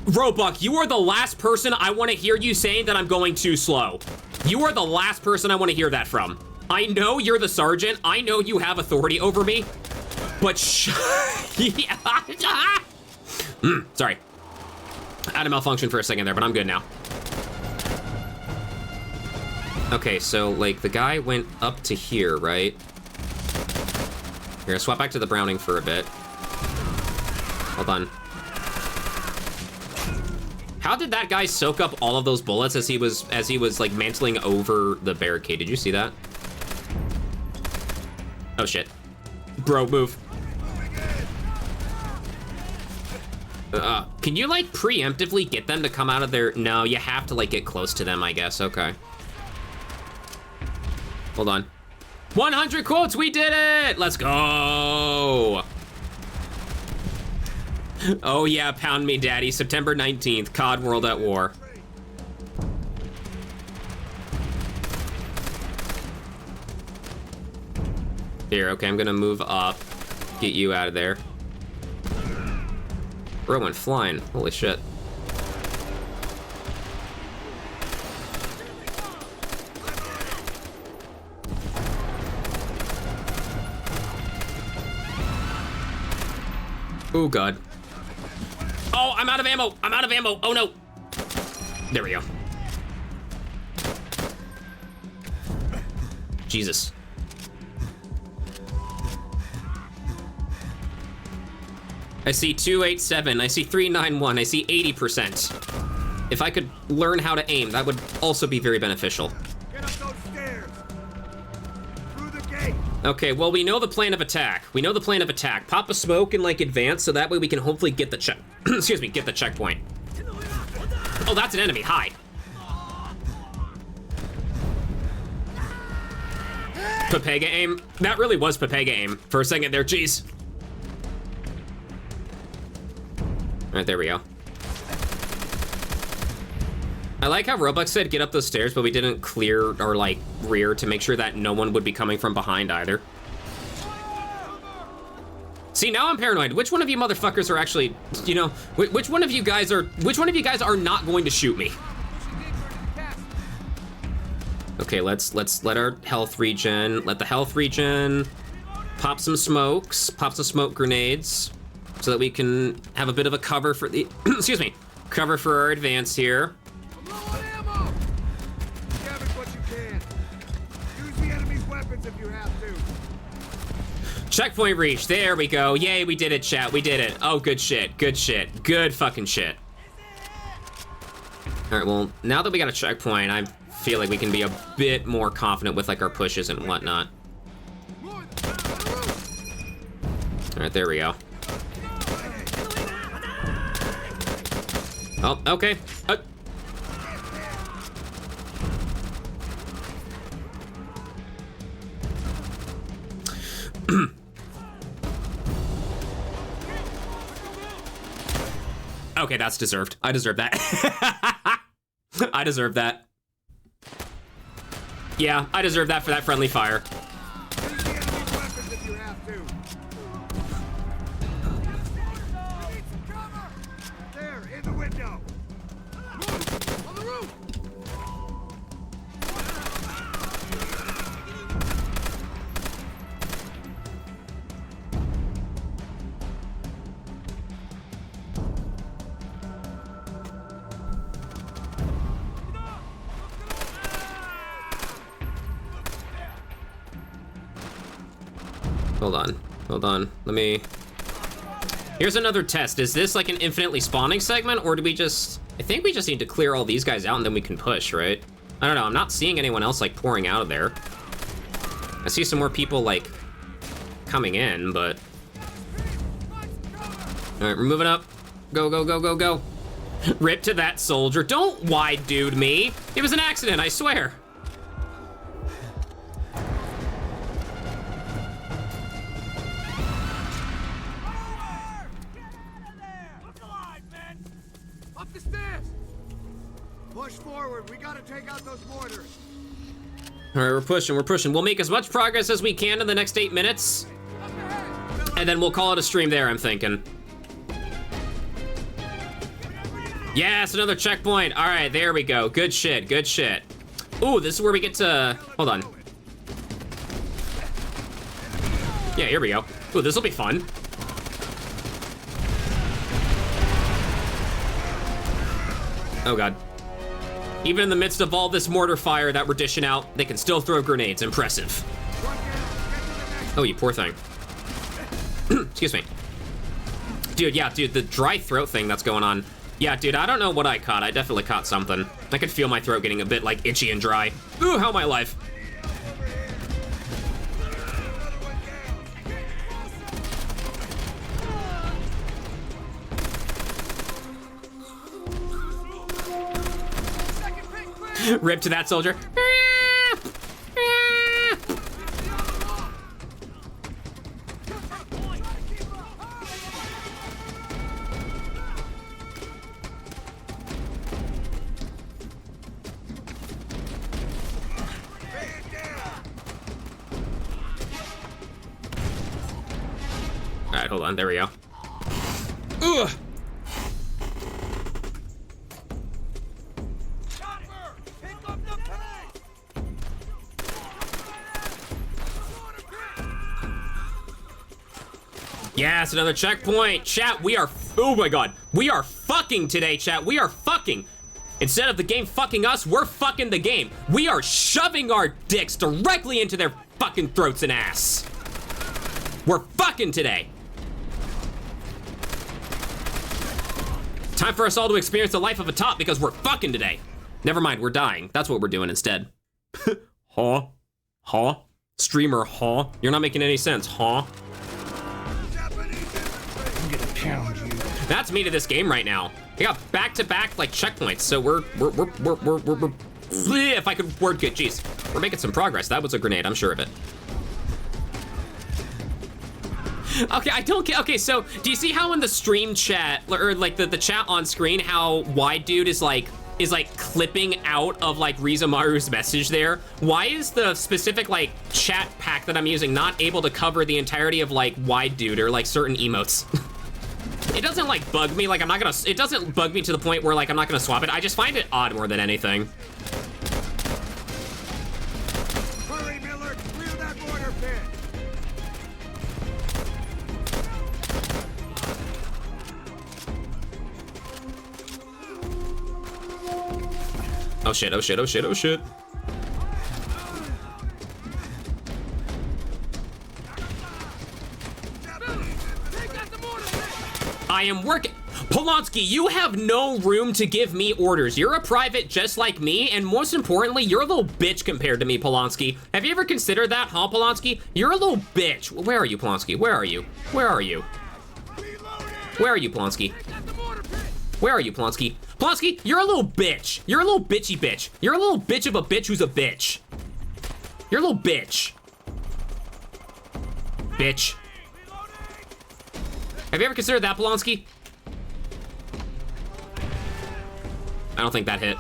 Roebuck, you are the last person I want to hear you saying that I'm going too slow. You are the last person I want to hear that from. I know you're the sergeant. I know you have authority over me, but sorry. I had a malfunction for a second there, but I'm good now. Okay, so like the guy went up to here, right? Here, swap back to the Browning for a bit. Hold on. How did that guy soak up all of those bullets as he was like mantling over the barricade? Did you see that? Oh shit. Bro, move. Can you like preemptively get them to come out of their... No, you have to like get close to them, I guess. Okay. Hold on. 100 quotes, we did it! Let's go! Oh yeah, pound me daddy, September 19th, COD World at War. Here, okay, I'm gonna move up, get you out of there. Bro went flying, holy shit. Oh god. Oh, I'm out of ammo, I'm out of ammo, oh no. There we go. Jesus. I see 287, I see 391, I see 80%. If I could learn how to aim, that would also be very beneficial. Get up those stairs. Through the gate. Okay, well, we know the plan of attack. We know the plan of attack. Pop a smoke and, like, advance, so that way we can hopefully get the check... Excuse me, get the checkpoint. Oh, that's an enemy. Hi. Pepega aim. That really was Pepega aim for a second there. Jeez. All right, there we go. I like how Roblox said get up those stairs, but we didn't clear or, like, rear to make sure that no one would be coming from behind either. See, now I'm paranoid. Which one of you motherfuckers are actually, you know, which one of you guys are not going to shoot me? Okay, let's let our health regen, let the health regen, pop some smokes, pop some smoke grenades, so that we can have a bit of a cover for the, excuse me, cover for our advance here. I'm low on ammo. Damage what you can. Use the enemy's weapons if you have to. Checkpoint reached, there we go. Yay, we did it, chat, we did it. Oh, good shit, good shit, good fucking shit. All right, well, now that we got a checkpoint, I feel like we can be a bit more confident with like our pushes and whatnot. All right, there we go. Oh, okay. Okay, that's deserved. I deserve that. I deserve that. Yeah, I deserve that for that friendly fire. Use the enemy's weapons if you have to. Need some cover. There, in the window. Move! On the roof! Hold on, let me... Here's another test. Is this like an infinitely spawning segment, or do we just... I think we just need to clear all these guys out and then we can push, right? I don't know, I'm not seeing anyone else like pouring out of there. I see some more people like coming in, but... All right, we're moving up. Go, go, go, go, go. Rip to that soldier. Don't wide dude me. It was an accident, I swear. Up the stairs! Push forward, we gotta take out those mortars. All right, we're pushing, we're pushing. We'll make as much progress as we can in the next 8 minutes. And then we'll call it a stream there, I'm thinking. Yes, another checkpoint. All right, there we go. Good shit, good shit. Ooh, this is where we get to, hold on. Yeah, here we go. Ooh, this will be fun. Oh God. Even in the midst of all this mortar fire that we're dishing out, they can still throw grenades. Impressive. Oh, you poor thing. Excuse me. Dude, yeah, dude, the dry throat thing that's going on. Yeah, dude, I don't know what I caught. I definitely caught something. I could feel my throat getting a bit, like, itchy and dry. Ooh, how my life. Rip to that soldier. All right, hold on. There we go. Ugh. Yes, another checkpoint. Chat, we are, oh my God. We are fucking today, chat. We are fucking. Instead of the game fucking us, we're fucking the game. We are shoving our dicks directly into their fucking throats and ass. We're fucking today. Time for us all to experience the life of a top because we're fucking today. Never mind, we're dying. That's what we're doing instead. Huh? Huh? Streamer, huh? You're not making any sense, huh? I'm gonna pound you. That's me to this game right now. I got back-to-back like checkpoints, so we're if I could word good, jeez. We're making some progress. That was a grenade, I'm sure of it. Okay, I don't get, okay, so do you see how in the stream chat, or like the chat on screen, how Wide Dude is like clipping out of like Rizamaru's message there? Why is the specific like chat pack that I'm using not able to cover the entirety of like Wide Dude or like certain emotes? It doesn't like bug me, like I'm not gonna, it doesn't bug me to the point where like I'm not gonna swap it. I just find it odd more than anything. Hurry, Miller! Clear that mortar pit! Oh shit, oh shit, oh shit, oh shit. I am working. Polanski, you have no room to give me orders. You're a private just like me, and most importantly, you're a little bitch compared to me, Polanski. Have you ever considered that, huh, Polanski? You're a little bitch. Where are you, Polanski? Where are you? Where are you? Where are you, Polanski? Where are you, Polanski? Polanski, you're a little bitch. You're a little bitchy bitch. You're a little bitch of a bitch who's a bitch. You're a little bitch. Bitch. Have you ever considered that, Polanski? I don't think that hit.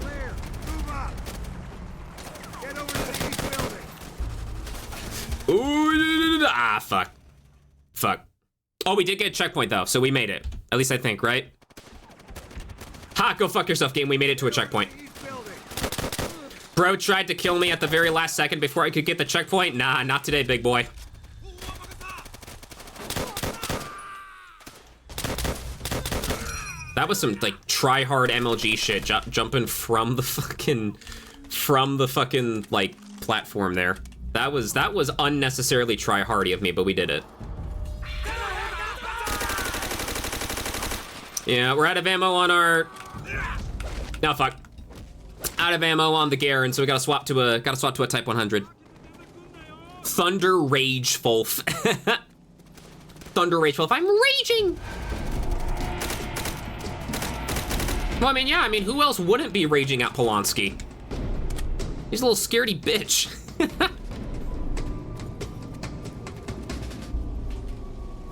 Clear! Move up! Get over to the east building! Ooh, ah, fuck. Fuck. Oh, we did get a checkpoint though, so we made it. At least I think, right? Ha, go fuck yourself, game. We made it to a checkpoint. East building! Bro tried to kill me at the very last second before I could get the checkpoint. Nah, not today, big boy. That was some like try-hard MLG shit, jumping from the fucking like platform there. That was unnecessarily try-hardy of me, but we did it. Yeah, we're out of ammo on our. No, fuck. Out of ammo on the Garen, so we gotta swap to a Type 100. Thunder Rage Fulf. Thunder Rage Fulf. I'm raging. Well, I mean, yeah. I mean, who else wouldn't be raging at Polanski? He's a little scaredy bitch.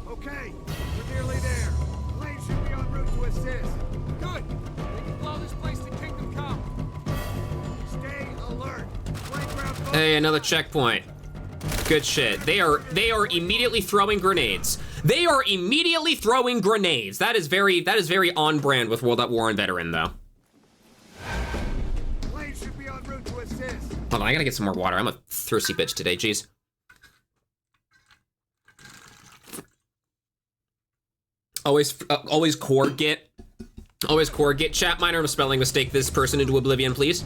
Okay, we're nearly there. Lane should be en route to assist. Good! We can blow this place to Kingdom Come. Stay alert. Playground. Hey, another checkpoint. Good shit. They are immediately throwing grenades. They are immediately throwing grenades. That is very on brand with World at War and Veteran though. Lane should be en route to assist. Hold on, I gotta get some more water. I'm a thirsty bitch today, jeez. Always core git. Always core git. Chat, minor spelling mistake this person into oblivion, please.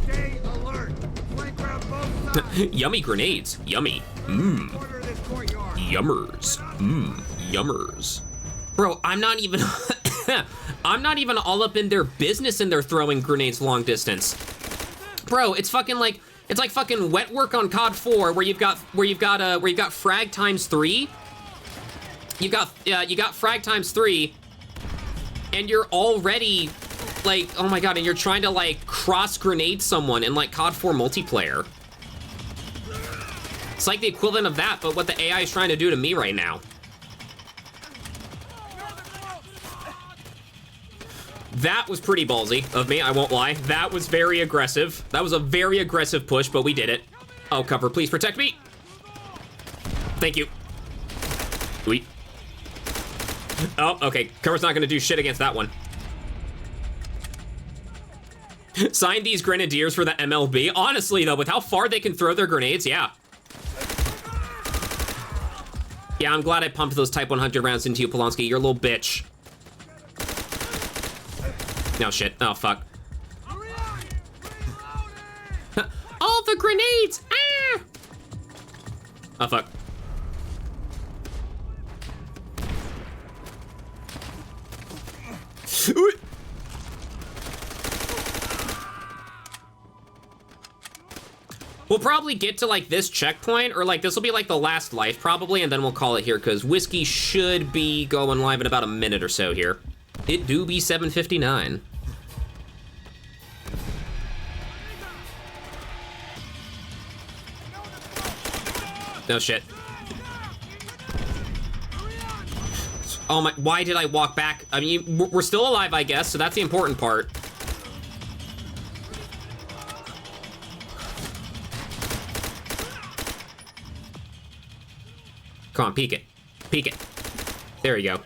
Stay alert. Playground both sides. Yummy grenades. Yummy. Mmm. Corner of this courtyard. Yummers. Mmm. Yummers. Bro, I'm not even I'm not even all up in their business and they're throwing grenades long distance. Bro, it's fucking like it's like fucking wet work on COD 4 where you've got frag times 3. You got frag times 3 and you're already like, oh my god, and you're trying to like cross grenade someone in like COD 4 multiplayer. It's like the equivalent of that, but what the AI is trying to do to me right now. That was pretty ballsy of me, I won't lie. That was very aggressive. That was a very aggressive push, but we did it. Oh, cover, please protect me. Thank you. Sweet. Oh, okay. Cover's not gonna do shit against that one. Sign these grenadiers for the MLB. Honestly, though, with how far they can throw their grenades, yeah. Yeah, I'm glad I pumped those Type 100 rounds into you, Polanski. You're a little bitch. No shit. Oh, fuck. All the grenades! Ah! Oh, fuck. Ooh. We'll probably get to like this checkpoint, or like this will be like the last life probably, and then we'll call it here because Whiskey should be going live in about a minute or so here. It do be 7:59. No shit. Oh my, why did I walk back? I mean, we're still alive, I guess, so that's the important part. Come on, peek it. Peek it. There you go.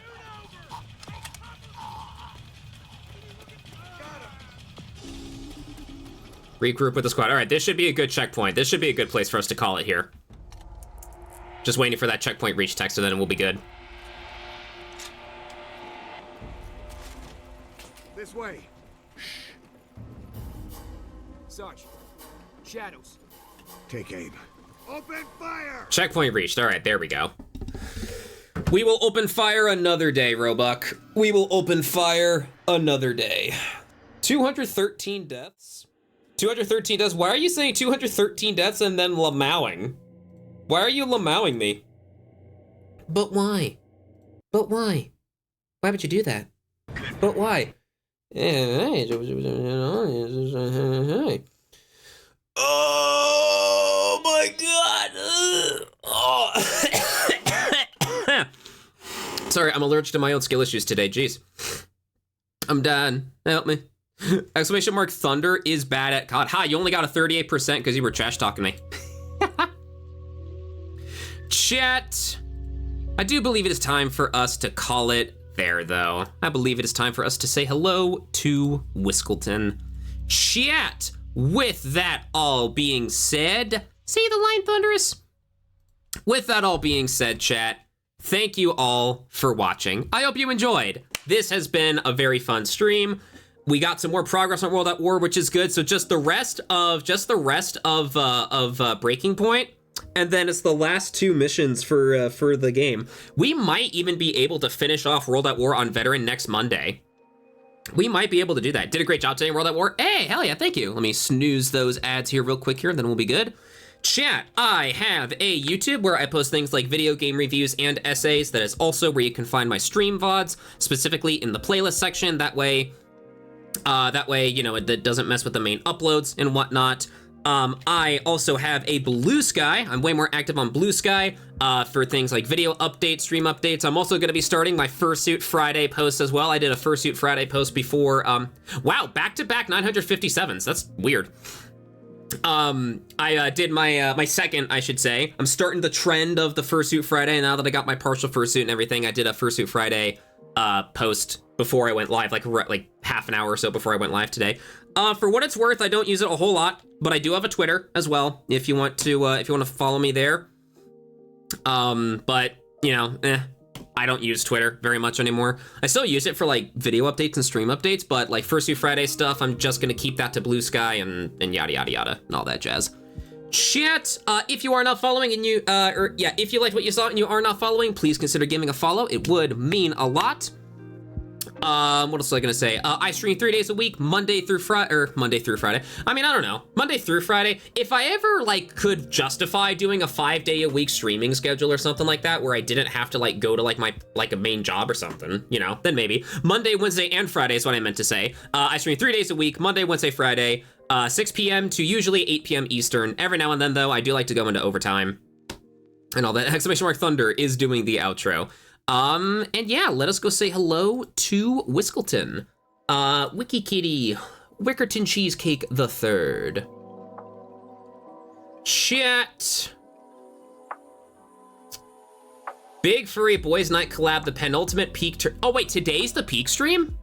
Regroup with the squad. All right, this should be a good checkpoint. This should be a good place for us to call it here. Just waiting for that checkpoint reach text, and then we'll be good. This way. Sarge, shadows. Take aim. Open fire! Checkpoint reached. All right, there we go. We will open fire another day, Roebuck. We will open fire another day. 213 deaths? 213 deaths? Why are you saying 213 deaths and then lamowing? Why are you lamowing me? But why? But why? Why would you do that? But why? Oh my god! Oh. Sorry, I'm allergic to my own skill issues today, jeez. I'm done. Help me. Exclamation mark Thunder is bad at COD. Ha, you only got a 38% because you were trash talking me. Chat. I do believe it is time for us to call it there, though. I believe it is time for us to say hello to Whiskleton. Chat. With that all being said, see the line, Thunderous? With that all being said, chat, thank you all for watching. I hope you enjoyed. This has been a very fun stream. We got some more progress on World at War, which is good. So just the rest of Breaking Point, and then it's the last two missions for the game. We might even be able to finish off World at War on Veteran next Monday. We might be able to do that. Did a great job today in World at War. Hey, hell yeah, thank you. Let me snooze those ads here real quick here, and then we'll be good. Chat, I have a YouTube where I post things like video game reviews and essays. That is also where you can find my stream VODs, specifically in the playlist section. That way, you know, it doesn't mess with the main uploads and whatnot. I also have a Blue Sky. I'm way more active on Blue Sky for things like video updates, stream updates. I'm also going to be starting my Fursuit Friday post as well. I did a Fursuit Friday post before. Wow, back-to-back 957s. That's weird. I did my second, I should say. I'm starting the trend of the Fursuit Friday now that I got my partial fursuit and everything. I did a Fursuit Friday post before I went live, like half an hour or so before I went live today. For what it's worth, I don't use it a whole lot, but I do have a Twitter as well if you want to follow me there. But you know, I don't use Twitter very much anymore. I still use it for like video updates and stream updates, but like Fursuit Friday stuff, I'm just gonna keep that to Blue Sky and yada yada yada and all that jazz. Chat, if you are not following and if you liked what you saw and you are not following, please consider giving a follow. It would mean a lot. What else was I gonna say? I stream 3 days a week, Monday through Friday. I mean, I don't know, Monday through Friday. If I ever like could justify doing a 5-day-a-week streaming schedule or something like that, where I didn't have to like go to like my a main job or something, you know, then maybe. Monday, Wednesday, and Friday is what I meant to say. I stream 3 days a week, Monday, Wednesday, Friday, 6 p.m. to usually 8 p.m. Eastern. Every now and then, though, I do like to go into overtime and all that. Exclamation mark Thunder is doing the outro. And yeah, let us go say hello to Whiskleton. Wiki Kitty, Wickerton Cheesecake the Third. Chat. Big Furry Boys Night collab, the penultimate peak oh wait, today's the peak stream?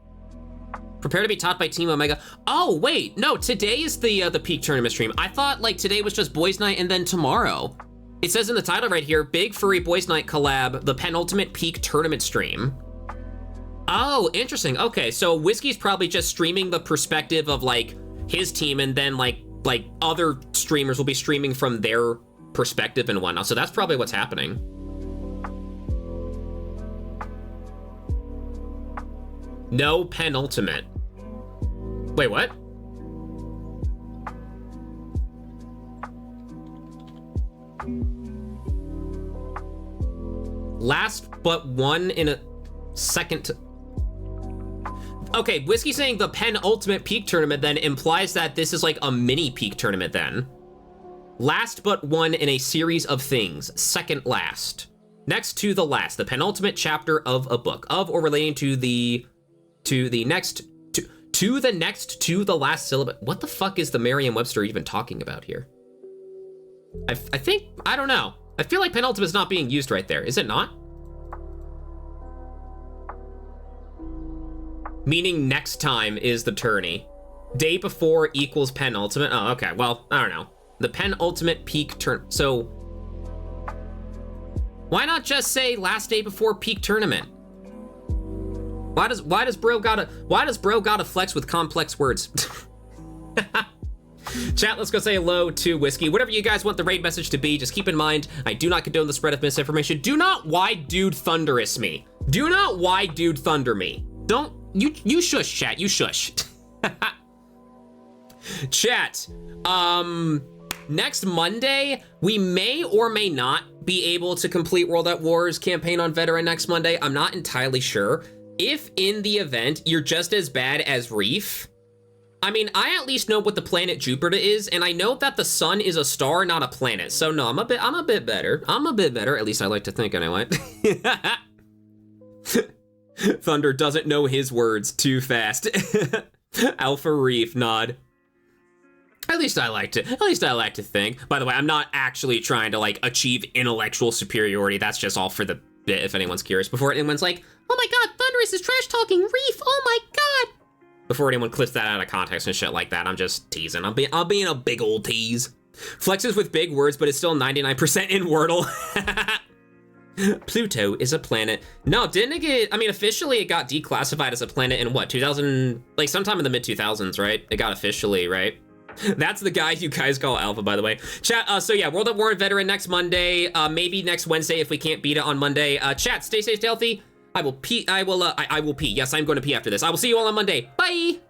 Prepare to be taught by Team Omega. Oh wait, no, today is the peak tournament stream. I thought like today was just Boys Night and then tomorrow. It says in the title right here, Big Furry Boys Night collab, the penultimate peak tournament stream. Oh, interesting. Okay, so Whiskey's probably just streaming the perspective of like his team, and then like other streamers will be streaming from their perspective and whatnot. So that's probably what's happening. No penultimate. Wait, what? Last but one in a second. Okay, Whiskey saying the penultimate peak tournament then implies that this is like a mini peak tournament then. Last but one in a series of things. Second last. Next to the last. The penultimate chapter of a book. Of or relating to the next to the last syllable. What the fuck is the Merriam-Webster even talking about here? I think, I don't know. I feel like penultimate is not being used right there. Is it not? Meaning next time is the tourney. Day before equals penultimate. Oh, okay. Well, I don't know. The penultimate peak turn. So why not just say last day before peak tournament? Why does bro gotta flex with complex words? Chat, let's go say hello to Whiskey. Whatever you guys want the raid message to be, just keep in mind, I do not condone the spread of misinformation. Do not why dude thunderous me. Do not why dude thunder me. Don't, you shush, chat, you shush. Chat, next Monday, we may or may not be able to complete World at War's campaign on Veteran next Monday. I'm not entirely sure. If in the event you're just as bad as Reef, I mean, I at least know what the planet Jupiter is, and I know that the sun is a star, not a planet. So no, I'm a bit better. I'm a bit better, at least I like to think anyway. Thunder doesn't know his words too fast. Alpha Reef nod. At least I like to think. By the way, I'm not actually trying to like achieve intellectual superiority. That's just all for the bit, if anyone's curious. Before anyone's like, oh my god, Thunderous is trash talking Reef, oh my god. Before anyone clips that out of context and shit like that, I'm just teasing. I'm being a big old tease. Flexes with big words, but it's still 99% in Wordle. Pluto is a planet. No, didn't it get, I mean, officially it got declassified as a planet in what, 2000, like sometime in the mid 2000s, right? It got officially, right? That's the guy you guys call Alpha, by the way. Chat, so yeah, World at War Veteran next Monday, maybe next Wednesday if we can't beat it on Monday. Chat, stay safe, stay healthy. I will pee. I will pee. Yes, I'm going to pee after this. I will see you all on Monday. Bye.